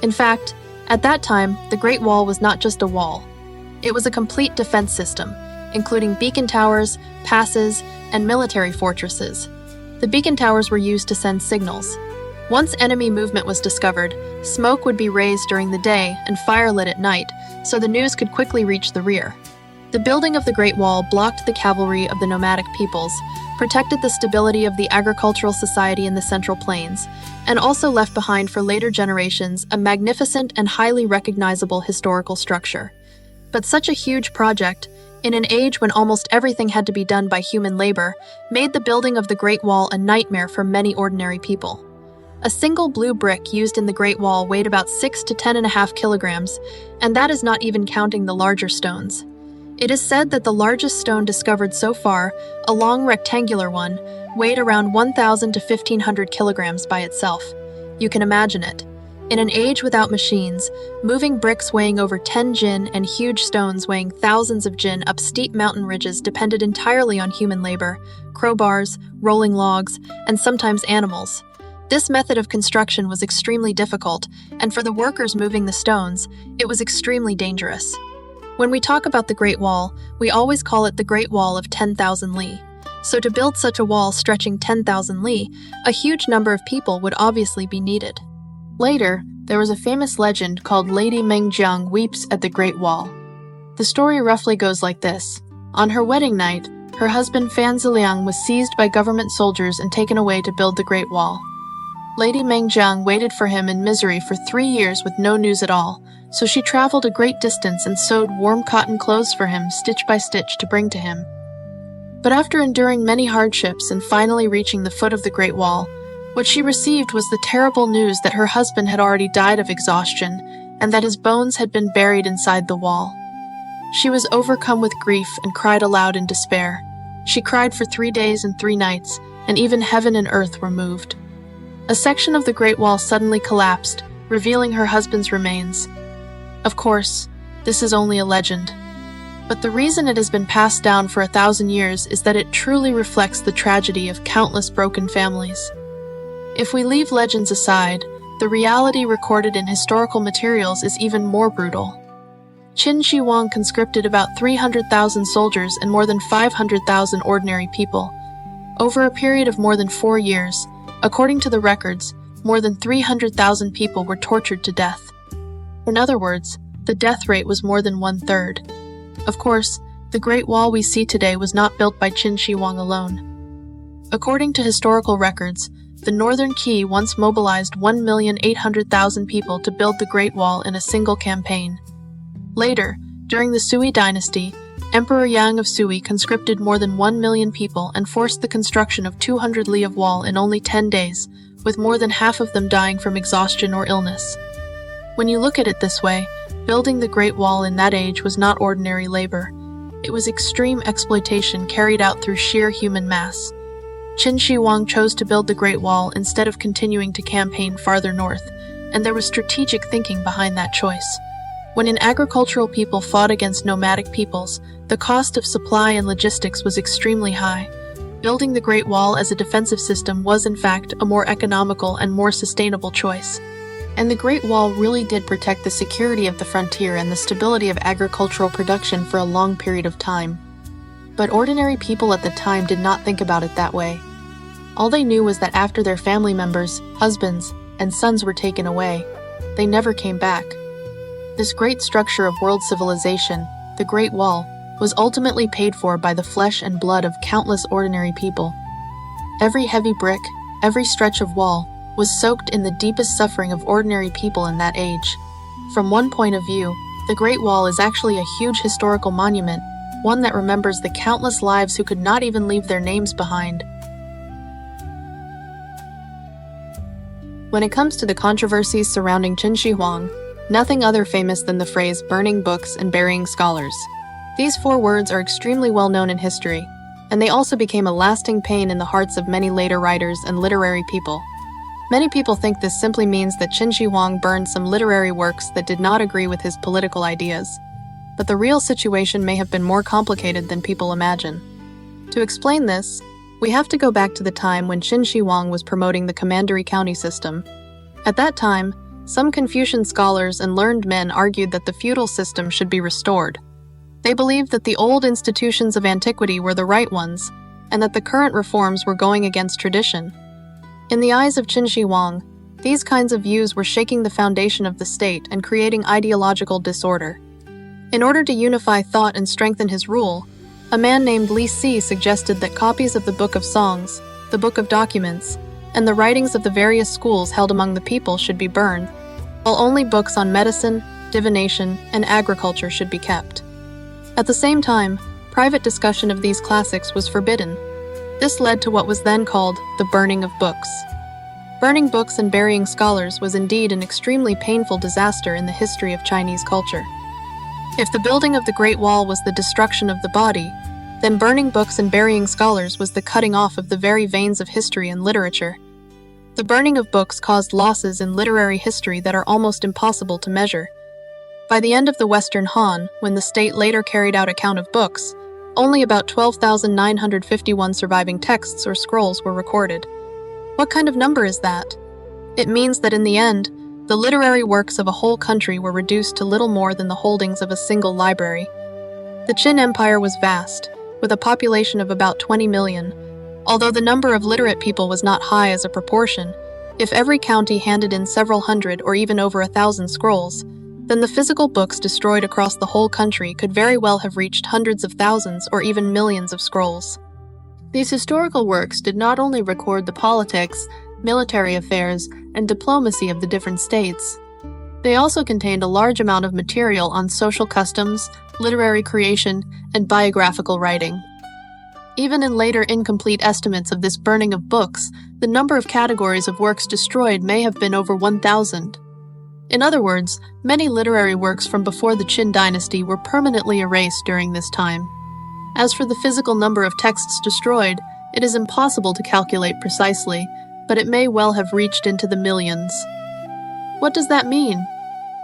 In fact, at that time, the Great Wall was not just a wall. It was a complete defense system, including beacon towers, passes, and military fortresses. The beacon towers were used to send signals. Once enemy movement was discovered, smoke would be raised during the day and fire lit at night, so the news could quickly reach the rear. The building of the Great Wall blocked the cavalry of the nomadic peoples, protected the stability of the agricultural society in the Central Plains, and also left behind for later generations a magnificent and highly recognizable historical structure. But such a huge project, in an age when almost everything had to be done by human labor, made the building of the Great Wall a nightmare for many ordinary people. A single blue brick used in the Great Wall weighed about 6 to 10.5 kilograms, and that is not even counting the larger stones. It is said that the largest stone discovered so far, a long rectangular one, weighed around 1,000 to 1,500 kilograms by itself. You can imagine it. In an age without machines, moving bricks weighing over 10 jin and huge stones weighing thousands of jin up steep mountain ridges depended entirely on human labor, crowbars, rolling logs, and sometimes animals. This method of construction was extremely difficult, and for the workers moving the stones, it was extremely dangerous. When we talk about the Great Wall, we always call it the Great Wall of 10,000 li. So to build such a wall stretching 10,000 li, a huge number of people would obviously be needed. Later, there was a famous legend called Lady Mengjiang Weeps at the Great Wall. The story roughly goes like this. On her wedding night, her husband Fan Ziliang was seized by government soldiers and taken away to build the Great Wall. Lady Mengjiang waited for him in misery for 3 years with no news at all, so she traveled a great distance and sewed warm cotton clothes for him stitch by stitch to bring to him. But after enduring many hardships and finally reaching the foot of the Great Wall, what she received was the terrible news that her husband had already died of exhaustion and that his bones had been buried inside the wall. She was overcome with grief and cried aloud in despair. She cried for 3 days and 3 nights, and even heaven and earth were moved. A section of the Great Wall suddenly collapsed, revealing her husband's remains. Of course, this is only a legend. But the reason it has been passed down for 1,000 years is that it truly reflects the tragedy of countless broken families. If we leave legends aside, the reality recorded in historical materials is even more brutal. Qin Shi Huang conscripted about 300,000 soldiers and more than 500,000 ordinary people. Over a period of more than 4 years, according to the records, more than 300,000 people were tortured to death. In other words, the death rate was more than 1/3. Of course, the Great Wall we see today was not built by Qin Shi Huang alone. According to historical records, the Northern Qi once mobilized 1,800,000 people to build the Great Wall in a single campaign. Later, during the Sui dynasty, Emperor Yang of Sui conscripted more than 1 million people and forced the construction of 200 li of wall in only 10 days, with more than half of them dying from exhaustion or illness. When you look at it this way, building the Great Wall in that age was not ordinary labor. It was extreme exploitation carried out through sheer human mass. Qin Shi Huang chose to build the Great Wall instead of continuing to campaign farther north, and there was strategic thinking behind that choice. When an agricultural people fought against nomadic peoples, the cost of supply and logistics was extremely high. Building the Great Wall as a defensive system was, in fact, a more economical and more sustainable choice. And the Great Wall really did protect the security of the frontier and the stability of agricultural production for a long period of time. But ordinary people at the time did not think about it that way. All they knew was that after their family members, husbands, and sons were taken away, they never came back. This great structure of world civilization, the Great Wall, was ultimately paid for by the flesh and blood of countless ordinary people. Every heavy brick, every stretch of wall, was soaked in the deepest suffering of ordinary people in that age. From one point of view, the Great Wall is actually a huge historical monument, one that remembers the countless lives who could not even leave their names behind. When it comes to the controversies surrounding Qin Shi Huang, nothing other famous than the phrase burning books and burying scholars. These 4 words are extremely well known in history, and they also became a lasting pain in the hearts of many later writers and literary people. Many people think this simply means that Qin Shi Huang burned some literary works that did not agree with his political ideas. But the real situation may have been more complicated than people imagine. To explain this, we have to go back to the time when Qin Shi Huang was promoting the commandery county system. At that time, some Confucian scholars and learned men argued that the feudal system should be restored. They believed that the old institutions of antiquity were the right ones, and that the current reforms were going against tradition. In the eyes of Qin Shi Huang, these kinds of views were shaking the foundation of the state and creating ideological disorder. In order to unify thought and strengthen his rule, a man named Li Si suggested that copies of the Book of Songs, the Book of Documents, and the writings of the various schools held among the people should be burned, while only books on medicine, divination, and agriculture should be kept. At the same time, private discussion of these classics was forbidden. This led to what was then called the burning of books. Burning books and burying scholars was indeed an extremely painful disaster in the history of Chinese culture. If the building of the Great Wall was the destruction of the body, then burning books and burying scholars was the cutting off of the very veins of history and literature. The burning of books caused losses in literary history that are almost impossible to measure. By the end of the Western Han, when the state later carried out a count of books, only about 12,951 surviving texts or scrolls were recorded. What kind of number is that? It means that in the end, the literary works of a whole country were reduced to little more than the holdings of a single library. The Qin Empire was vast, with a population of about 20 million. Although the number of literate people was not high as a proportion, if every county handed in several hundred or even over 1,000 scrolls, then the physical books destroyed across the whole country could very well have reached hundreds of thousands or even millions of scrolls. These historical works did not only record the politics, military affairs, and diplomacy of the different states. They also contained a large amount of material on social customs, literary creation, and biographical writing. Even in later incomplete estimates of this burning of books, the number of categories of works destroyed may have been over 1,000. In other words, many literary works from before the Qin dynasty were permanently erased during this time. As for the physical number of texts destroyed, it is impossible to calculate precisely, but it may well have reached into the millions. What does that mean?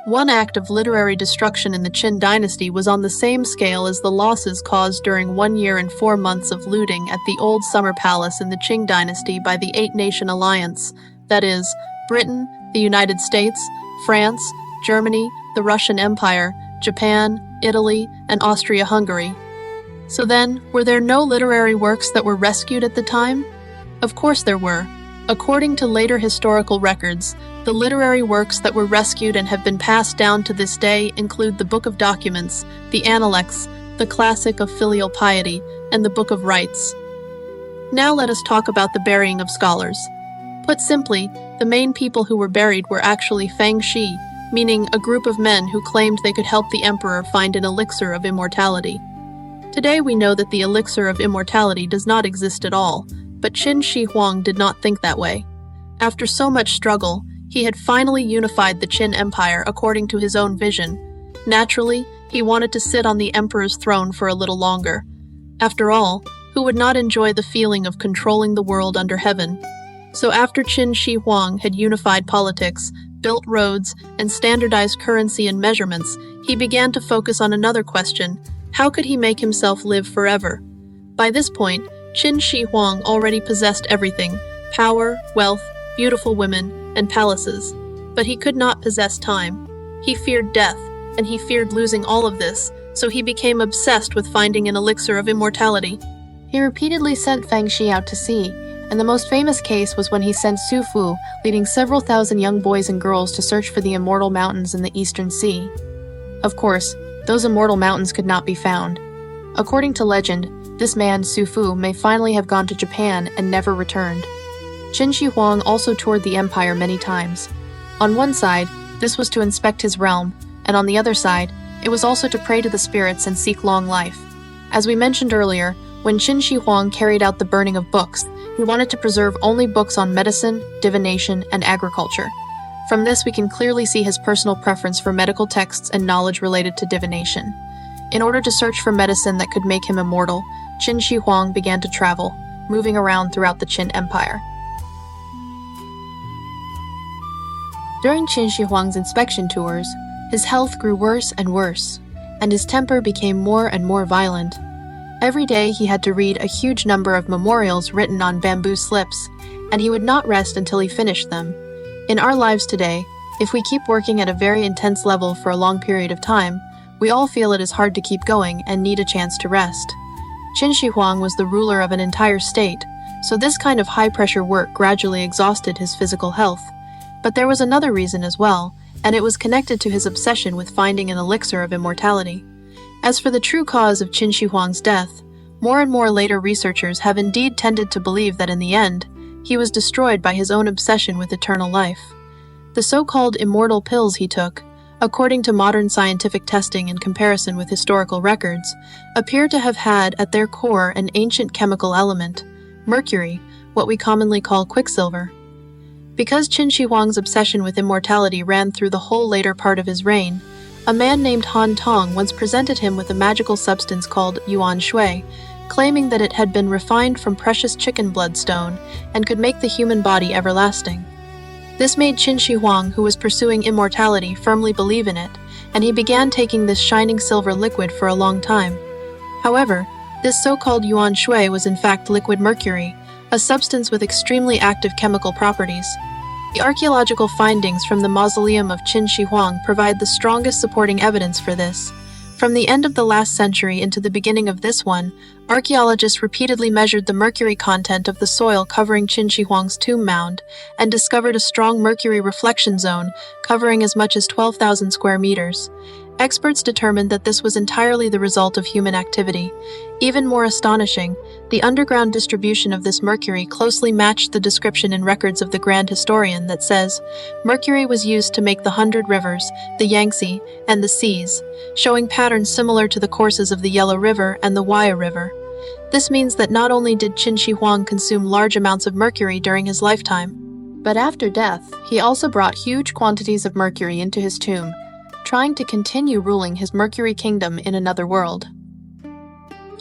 One act of literary destruction in the Qin dynasty was on the same scale as the losses caused during 1 year and 4 months of looting at the Old Summer Palace in the Qing dynasty by the Eight-Nation Alliance, that is, Britain, the United States, France, Germany, the Russian Empire, Japan, Italy, and Austria-Hungary. So then, were there no literary works that were rescued at the time? Of course there were. According to later historical records, the literary works that were rescued and have been passed down to this day include the Book of Documents, the Annals, the classic of filial piety, and the Book of Rites. Now let us talk about the burying of scholars. Put simply, the main people who were buried were actually Fang Shi, meaning a group of men who claimed they could help the emperor find an elixir of immortality. Today we know that the elixir of immortality does not exist at all, but Qin Shi Huang did not think that way. After so much struggle, he had finally unified the Qin Empire according to his own vision. Naturally, he wanted to sit on the emperor's throne for a little longer. After all, who would not enjoy the feeling of controlling the world under heaven? So after Qin Shi Huang had unified politics, built roads, and standardized currency and measurements, he began to focus on another question: how could he make himself live forever? By this point, Qin Shi Huang already possessed everything: power, wealth, beautiful women, and palaces. But he could not possess time. He feared death, and he feared losing all of this, so he became obsessed with finding an elixir of immortality. He repeatedly sent Fang Shi out to sea, and the most famous case was when he sent Su Fu, leading several thousand young boys and girls to search for the immortal mountains in the Eastern Sea. Of course, those immortal mountains could not be found. According to legend, this man, Su Fu, may finally have gone to Japan and never returned. Qin Shi Huang also toured the empire many times. On one side, this was to inspect his realm, and on the other side, it was also to pray to the spirits and seek long life. As we mentioned earlier, when Qin Shi Huang carried out the burning of books, he wanted to preserve only books on medicine, divination, and agriculture. From this, we can clearly see his personal preference for medical texts and knowledge related to divination. In order to search for medicine that could make him immortal, Qin Shi Huang began to travel, moving around throughout the Qin Empire. During Qin Shi Huang's inspection tours, his health grew worse and worse, and his temper became more and more violent. Every day he had to read a huge number of memorials written on bamboo slips, and he would not rest until he finished them. In our lives today, if we keep working at a very intense level for a long period of time, we all feel it is hard to keep going and need a chance to rest. Qin Shi Huang was the ruler of an entire state, so this kind of high-pressure work gradually exhausted his physical health. But there was another reason as well, and it was connected to his obsession with finding an elixir of immortality. As for the true cause of Qin Shi Huang's death, more and more later researchers have indeed tended to believe that in the end, he was destroyed by his own obsession with eternal life. The so-called immortal pills he took, according to modern scientific testing in comparison with historical records, appear to have had at their core an ancient chemical element, mercury, what we commonly call quicksilver. Because Qin Shi Huang's obsession with immortality ran through the whole later part of his reign, a man named Han Tong once presented him with a magical substance called yuan shui, claiming that it had been refined from precious chicken blood stone and could make the human body everlasting. This made Qin Shi Huang, who was pursuing immortality, firmly believe in it, and he began taking this shining silver liquid for a long time. However, this so-called yuan shui was in fact liquid mercury, a substance with extremely active chemical properties. The archaeological findings from the mausoleum of Qin Shi Huang provide the strongest supporting evidence for this. From the end of the last century into the beginning of this one, archaeologists repeatedly measured the mercury content of the soil covering Qin Shi Huang's tomb mound and discovered a strong mercury reflection zone covering as much as 12,000 square meters. Experts determined that this was entirely the result of human activity. Even more astonishing, the underground distribution of this mercury closely matched the description in records of the Grand Historian that says, mercury was used to make the 100 rivers, the Yangtze, and the seas, showing patterns similar to the courses of the Yellow River and the Huaya River. This means that not only did Qin Shi Huang consume large amounts of mercury during his lifetime, but after death, he also brought huge quantities of mercury into his tomb, trying to continue ruling his mercury kingdom in another world.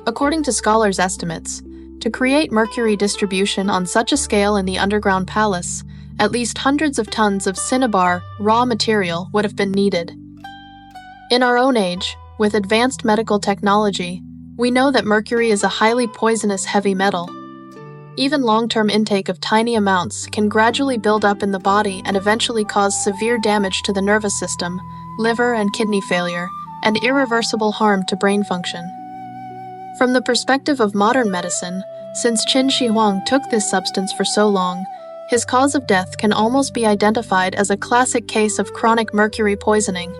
According to scholars' estimates, to create mercury distribution on such a scale in the underground palace, at least hundreds of tons of cinnabar, raw material, would have been needed. In our own age, with advanced medical technology, we know that mercury is a highly poisonous heavy metal. Even long-term intake of tiny amounts can gradually build up in the body and eventually cause severe damage to the nervous system, liver and kidney failure, and irreversible harm to brain function. From the perspective of modern medicine, since Qin Shi Huang took this substance for so long, his cause of death can almost be identified as a classic case of chronic mercury poisoning.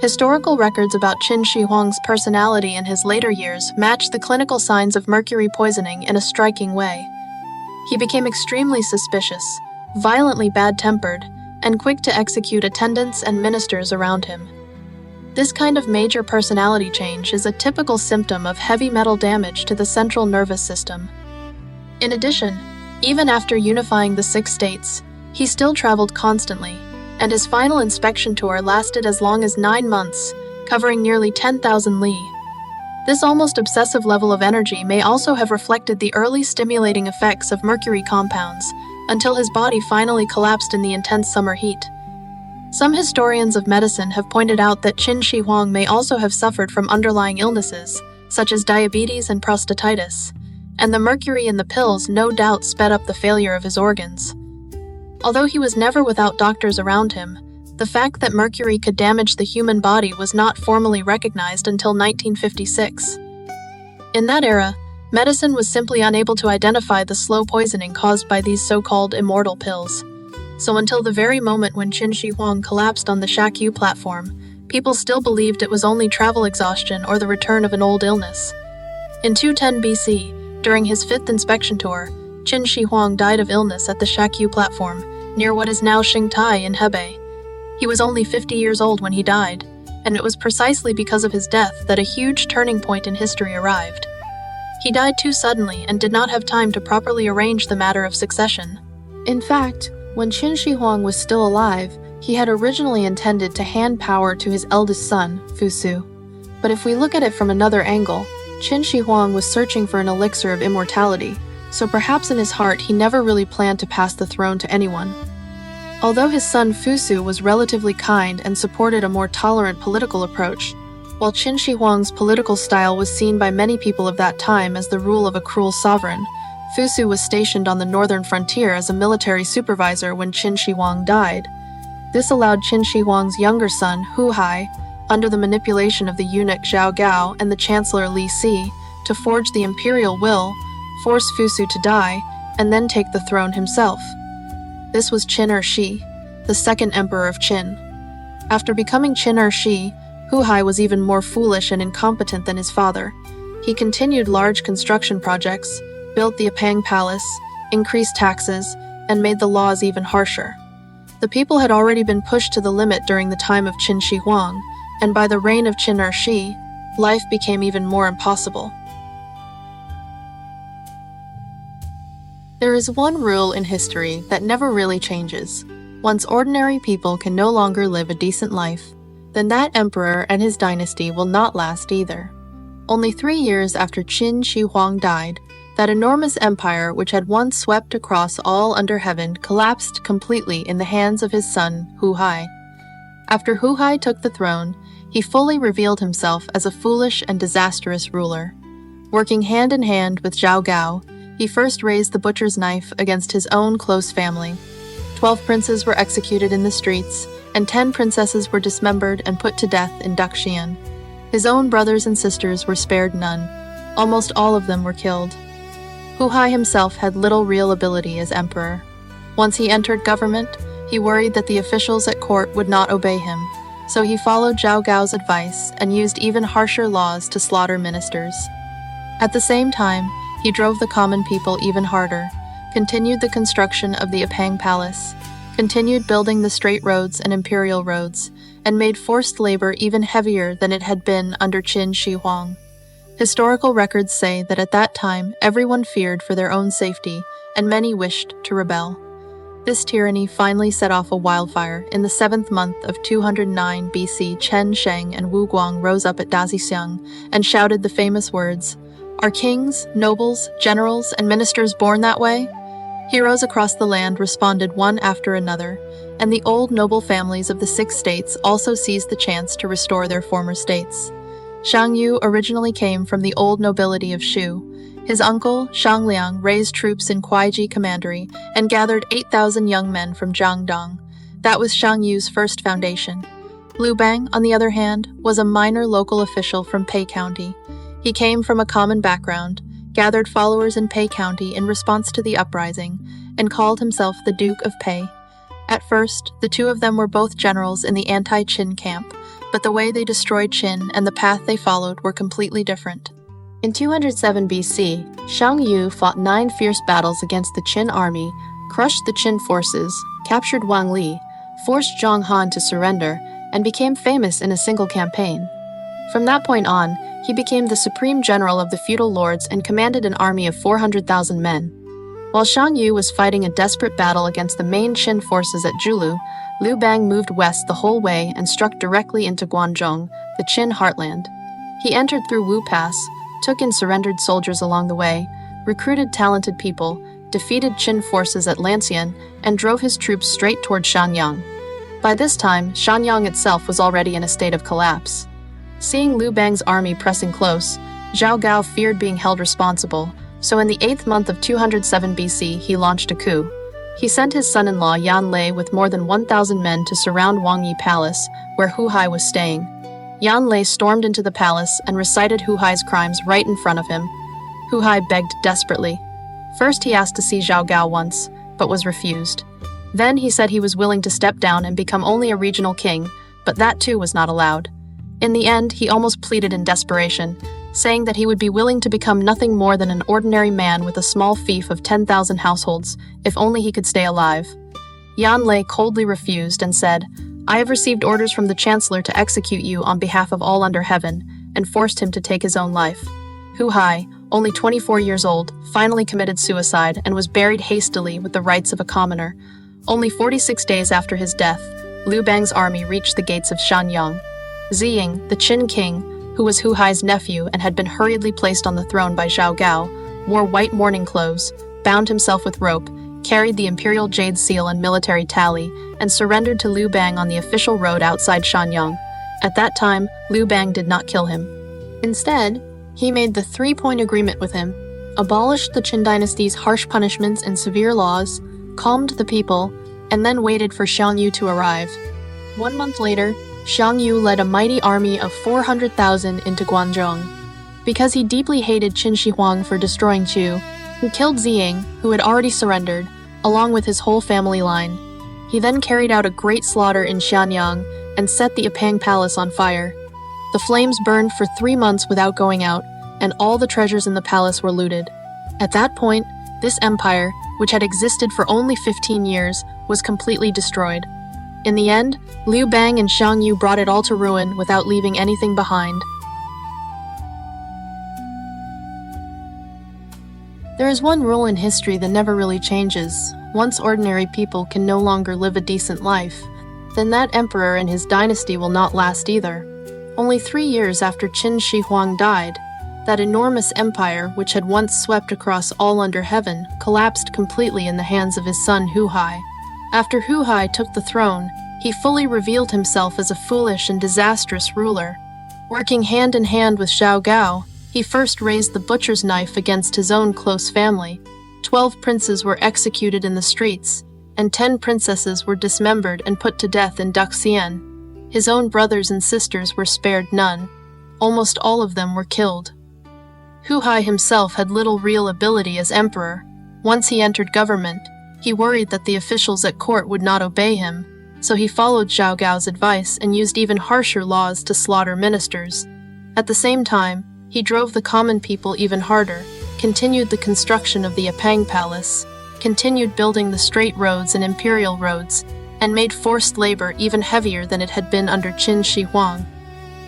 Historical records about Qin Shi Huang's personality in his later years match the clinical signs of mercury poisoning in a striking way. He became extremely suspicious, violently bad-tempered, and quick to execute attendants and ministers around him. This kind of major personality change is a typical symptom of heavy metal damage to the central nervous system. In addition, even after unifying the 6 states, he still traveled constantly, and his final inspection tour lasted as long as 9 months, covering nearly 10,000 li. This almost obsessive level of energy may also have reflected the early stimulating effects of mercury compounds, until his body finally collapsed in the intense summer heat. Some historians of medicine have pointed out that Qin Shi Huang may also have suffered from underlying illnesses, such as diabetes and prostatitis, and the mercury in the pills no doubt sped up the failure of his organs. Although he was never without doctors around him, the fact that mercury could damage the human body was not formally recognized until 1956. In that era, medicine was simply unable to identify the slow poisoning caused by these so-called immortal pills. So until the very moment when Qin Shi Huang collapsed on the Shakyu platform, people still believed it was only travel exhaustion or the return of an old illness. In 210 BC, during his 5th inspection tour, Qin Shi Huang died of illness at the Shakyu platform, near what is now Xingtai in Hebei. He was only 50 years old when he died, and it was precisely because of his death that a huge turning point in history arrived. He died too suddenly and did not have time to properly arrange the matter of succession. In fact, when Qin Shi Huang was still alive, he had originally intended to hand power to his eldest son, Fusu. But if we look at it from another angle, Qin Shi Huang was searching for an elixir of immortality, so perhaps in his heart he never really planned to pass the throne to anyone. Although his son Fusu was relatively kind and supported a more tolerant political approach, while Qin Shi Huang's political style was seen by many people of that time as the rule of a cruel sovereign, Fusu was stationed on the northern frontier as a military supervisor when Qin Shi Huang died. This allowed Qin Shi Huang's younger son, Hu Hai, under the manipulation of the eunuch Zhao Gao and the chancellor Li Si, to forge the imperial will, force Fusu to die, and then take the throne himself. This was Qin Shi, the second emperor of Qin. After becoming Qin Shi, Hu Hai was even more foolish and incompetent than his father. He continued large construction projects, built the Apang Palace, increased taxes, and made the laws even harsher. The people had already been pushed to the limit during the time of Qin Shi Huang, and by the reign of Qin Shi, life became even more impossible. There is one rule in history that never really changes. Once ordinary people can no longer live a decent life, then that emperor and his dynasty will not last either. Only 3 years after Qin Shi Huang died, that enormous empire which had once swept across all under heaven collapsed completely in the hands of his son, Hu Hai. After Hu Hai took the throne, he fully revealed himself as a foolish and disastrous ruler. Working hand in hand with Zhao Gao, he first raised the butcher's knife against his own close family. 12 princes were executed in the streets, and 10 princesses were dismembered and put to death in Daxian. His own brothers and sisters were spared none. Almost all of them were killed. Hu Hai himself had little real ability as emperor. Once he entered government, he worried that the officials at court would not obey him, so he followed Zhao Gao's advice and used even harsher laws to slaughter ministers. At the same time, he drove the common people even harder, continued the construction of the Apang Palace, continued building the straight roads and imperial roads, and made forced labor even heavier than it had been under Qin Shi Huang. Historical records say that at that time everyone feared for their own safety, and many wished to rebel. This tyranny finally set off a wildfire. In the 7th month of 209 BC, Chen Sheng and Wu Guang rose up at Daxiang and shouted the famous words, "Are kings, nobles, generals, and ministers born that way?" Heroes across the land responded one after another, and the old noble families of the 6 states also seized the chance to restore their former states. Shang Yu originally came from the old nobility of Shu. His uncle, Shang Liang, raised troops in Kuaiji Commandery and gathered 8,000 young men from Jiangdong. That was Shang Yu's first foundation. Liu Bang, on the other hand, was a minor local official from Pei County. He came from a common background, gathered followers in Pei County in response to the uprising, and called himself the Duke of Pei. At first, the two of them were both generals in the anti-Qin camp, but the way they destroyed Qin and the path they followed were completely different. In 207 BC, Shang Yu fought 9 fierce battles against the Qin army, crushed the Qin forces, captured Wang Li, forced Zhang Han to surrender, and became famous in a single campaign. From that point on, he became the supreme general of the feudal lords and commanded an army of 400,000 men. While Shang Yu was fighting a desperate battle against the main Qin forces at Julu, Liu Bang moved west the whole way and struck directly into Guangzhong, the Qin heartland. He entered through Wu Pass, took in surrendered soldiers along the way, recruited talented people, defeated Qin forces at Lancian, and drove his troops straight toward Shanyang. By this time, Shanyang itself was already in a state of collapse. Seeing Liu Bang's army pressing close, Zhao Gao feared being held responsible, so in the 8th month of 207 BC he launched a coup. He sent his son-in-law Yan Lei with more than 1,000 men to surround Wang Yi Palace, where Hu Hai was staying. Yan Lei stormed into the palace and recited Hu Hai's crimes right in front of him. Hu Hai begged desperately. First he asked to see Zhao Gao once, but was refused. Then he said he was willing to step down and become only a regional king, but that too was not allowed. In the end, he almost pleaded in desperation, saying that he would be willing to become nothing more than an ordinary man with a small fief of 10,000 households, if only he could stay alive. Yan Lei coldly refused and said, "I have received orders from the chancellor to execute you on behalf of all under heaven," and forced him to take his own life. Hu Hai, only 24 years old, finally committed suicide and was buried hastily with the rites of a commoner. Only 46 days after his death, Liu Bang's army reached the gates of Shanyang. Ziying, the Qin king, who was Hu Hai's nephew and had been hurriedly placed on the throne by Zhao Gao, wore white mourning clothes, bound himself with rope, carried the imperial jade seal and military tally, and surrendered to Liu Bang on the official road outside Shanyang. At that time, Liu Bang did not kill him. Instead, he made the 3-point agreement with him, abolished the Qin dynasty's harsh punishments and severe laws, calmed the people, and then waited for Shang Yu to arrive. 1 month later, Shang Yu led a mighty army of 400,000 into Guangzhong. Because he deeply hated Qin Shi Huang for destroying Chu, he killed Ziying, who had already surrendered, along with his whole family line. He then carried out a great slaughter in Xianyang and set the Apang Palace on fire. The flames burned for 3 months without going out, and all the treasures in the palace were looted. At that point, this empire, which had existed for only 15 years, was completely destroyed. In the end, Liu Bang and Shang Yu brought it all to ruin without leaving anything behind. There is one rule in history that never really changes. Once ordinary people can no longer live a decent life, then that emperor and his dynasty will not last either. Only 3 years after Qin Shi Huang died, that enormous empire, which had once swept across all under heaven, collapsed completely in the hands of his son Hu Hai. After Hu Hai took the throne, he fully revealed himself as a foolish and disastrous ruler. Working hand in hand with Zhao Gao, he first raised the butcher's knife against his own close family. 12 princes were executed in the streets, and 10 princesses were dismembered and put to death in Duxian. His own brothers and sisters were spared none. Almost all of them were killed. Hu Hai himself had little real ability as emperor. Once he entered government, he worried that the officials at court would not obey him, so he followed Zhao Gao's advice and used even harsher laws to slaughter ministers. At the same time, he drove the common people even harder, continued the construction of the Apang Palace, continued building the straight roads and imperial roads, and made forced labor even heavier than it had been under Qin Shi Huang.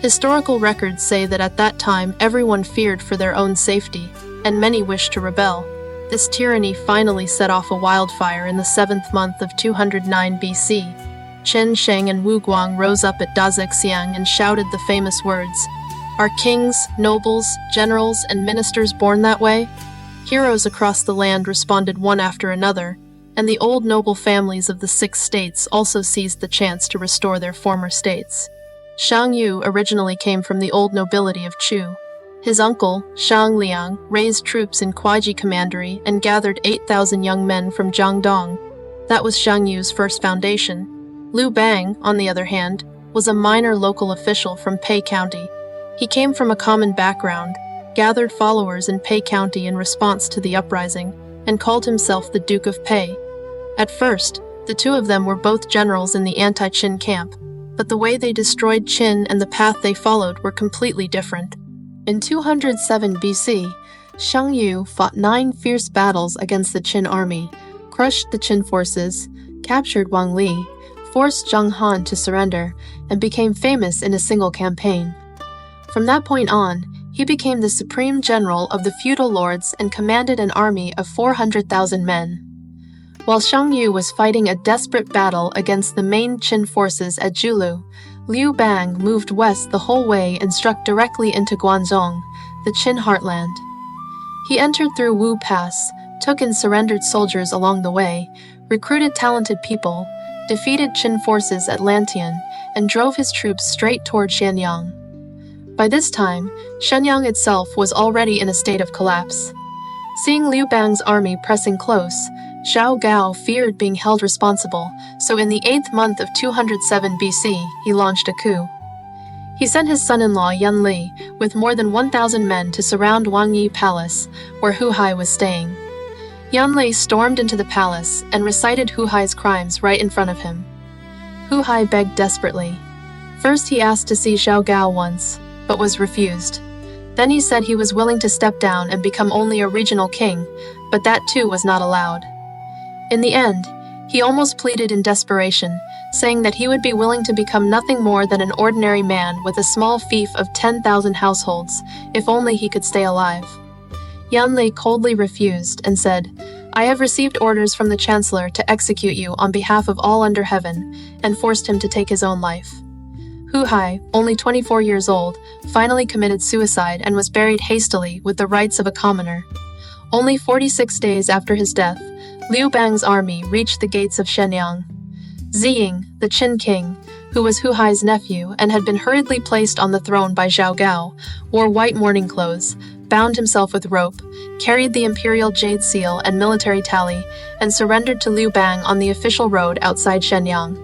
Historical records say that at that time everyone feared for their own safety, and many wished to rebel. This tyranny finally set off a wildfire in the 7th month of 209 BC. Chen Sheng and Wu Guang rose up at Dazexiang and shouted the famous words, "Are kings, nobles, generals, and ministers born that way?" Heroes across the land responded one after another, and the old noble families of the 6 states also seized the chance to restore their former states. Shang Yu originally came from the old nobility of Chu. His uncle, Shang Liang, raised troops in Kuaiji Commandery and gathered 8,000 young men from Jiangdong. That was Shang Yu's first foundation. Liu Bang, on the other hand, was a minor local official from Pei County. He came from a common background, gathered followers in Pei County in response to the uprising, and called himself the Duke of Pei. At first, the two of them were both generals in the anti-Qin camp, but the way they destroyed Qin and the path they followed were completely different. In 207 BC, Shang Yu fought 9 fierce battles against the Qin army, crushed the Qin forces, captured Wang Li, forced Zheng Han to surrender, and became famous in a single campaign. From that point on, he became the supreme general of the feudal lords and commanded an army of 400,000 men. While Shang Yu was fighting a desperate battle against the main Qin forces at Julu, Liu Bang moved west the whole way and struck directly into Guangzhong, the Qin heartland. He entered through Wu Pass, took in surrendered soldiers along the way, recruited talented people, defeated Qin forces at Lantian, and drove his troops straight toward Shenyang. By this time, Shenyang itself was already in a state of collapse. Seeing Liu Bang's army pressing close, Zhao Gao feared being held responsible, so in the 8th month of 207 BC, he launched a coup. He sent his son-in-law Yan Li with more than 1,000 men to surround Wang Yi Palace, where Hu Hai was staying. Yan Li stormed into the palace and recited Hu Hai's crimes right in front of him. Hu Hai begged desperately. First he asked to see Zhao Gao once, but was refused. Then he said he was willing to step down and become only a regional king, but that too was not allowed. In the end, he almost pleaded in desperation, saying that he would be willing to become nothing more than an ordinary man with a small fief of 10,000 households, if only he could stay alive. Yan Li coldly refused and said, "I have received orders from the chancellor to execute you on behalf of all under heaven," and forced him to take his own life. Hu Hai, only 24 years old, finally committed suicide and was buried hastily with the rites of a commoner. Only 46 days after his death, Liu Bang's army reached the gates of Shenyang. Ziying, the Qin king, who was Hu Hai's nephew and had been hurriedly placed on the throne by Zhao Gao, wore white mourning clothes, bound himself with rope, carried the imperial jade seal and military tally, and surrendered to Liu Bang on the official road outside Shenyang.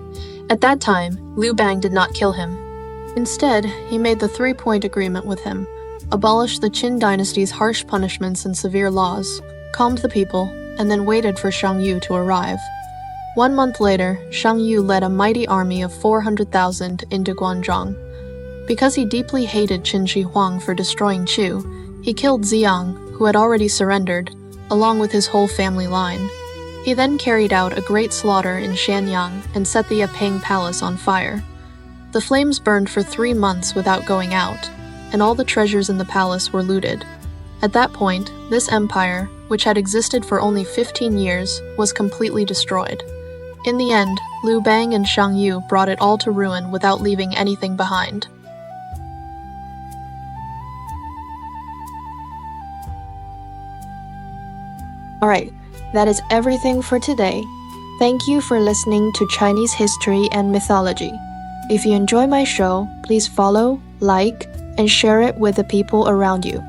At that time, Liu Bang did not kill him. Instead, he made the 3-point agreement with him, abolished the Qin dynasty's harsh punishments and severe laws, calmed the people, and then waited for Shang Yu to arrive. 1 month later, Shang Yu led a mighty army of 400,000 into Guangzhong. Because he deeply hated Qin Shi Huang for destroying Chu, he killed Ziyang, who had already surrendered, along with his whole family line. He then carried out a great slaughter in Shenyang and set the Yaping Palace on fire. The flames burned for 3 months without going out, and all the treasures in the palace were looted. At that point, this empire, which had existed for only 15 years, was completely destroyed. In the end, Liu Bang and Shang Yu brought it all to ruin without leaving anything behind. Alright, that is everything for today. Thank you for listening to Chinese history and mythology. If you enjoy my show, please follow, like, and share it with the people around you.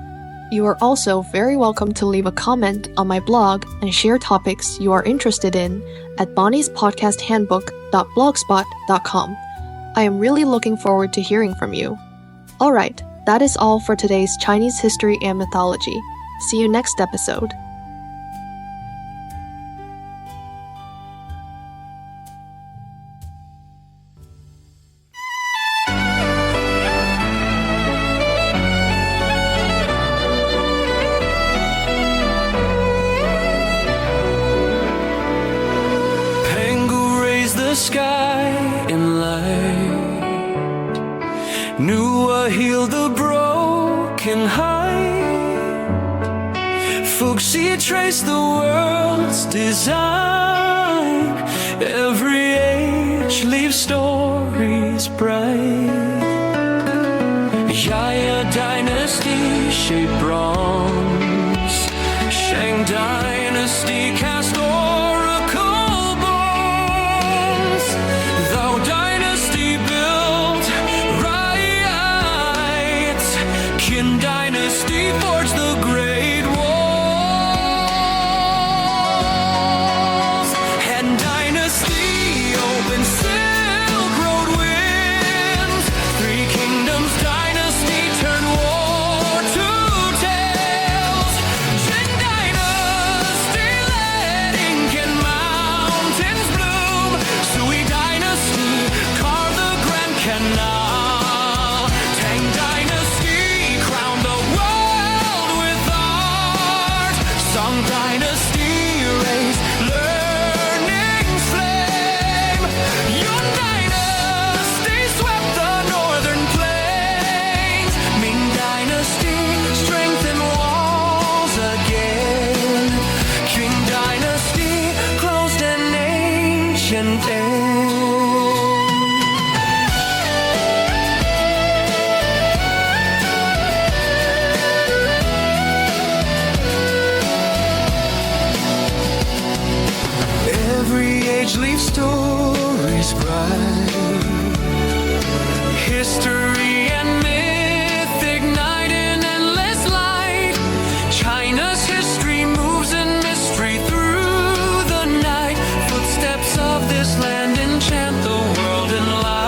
You are also very welcome to leave a comment on my blog and share topics you are interested in at bonniespodcasthandbook.blogspot.com. I am really looking forward to hearing from you. Alright, that is all for today's Chinese history and mythology. See you next episode. Sky in light, Nua healed the broken heart. Fuxi traced the world's design. Every age leaves stories bright. Yaya Dynasty shaped bronze. Shang Dynasty cast oracle bones. Thou Dynasty built right. Qin Dynasty forged the great walls. Han Dynasty opened Silk Road with stories bright. History and myth ignite in endless light. China's history moves in mystery through the night. Footsteps of this land enchant the world in light.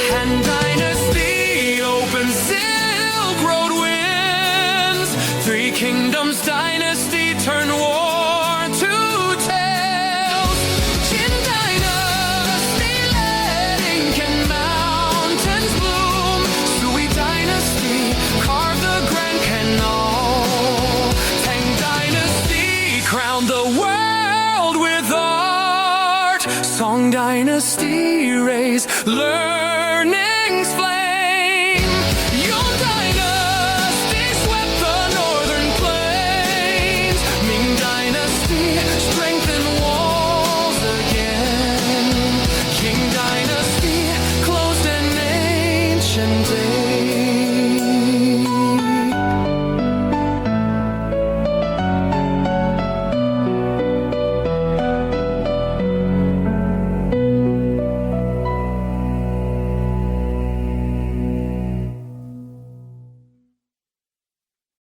Han Dynasty opens Silk Road wins. Three Kingdoms Dynasty turn war to tales. Qin Dynasty led ink and mountains bloom. Sui Dynasty carved the Grand Canal. Tang Dynasty crowned the world with art. Song Dynasty raised learning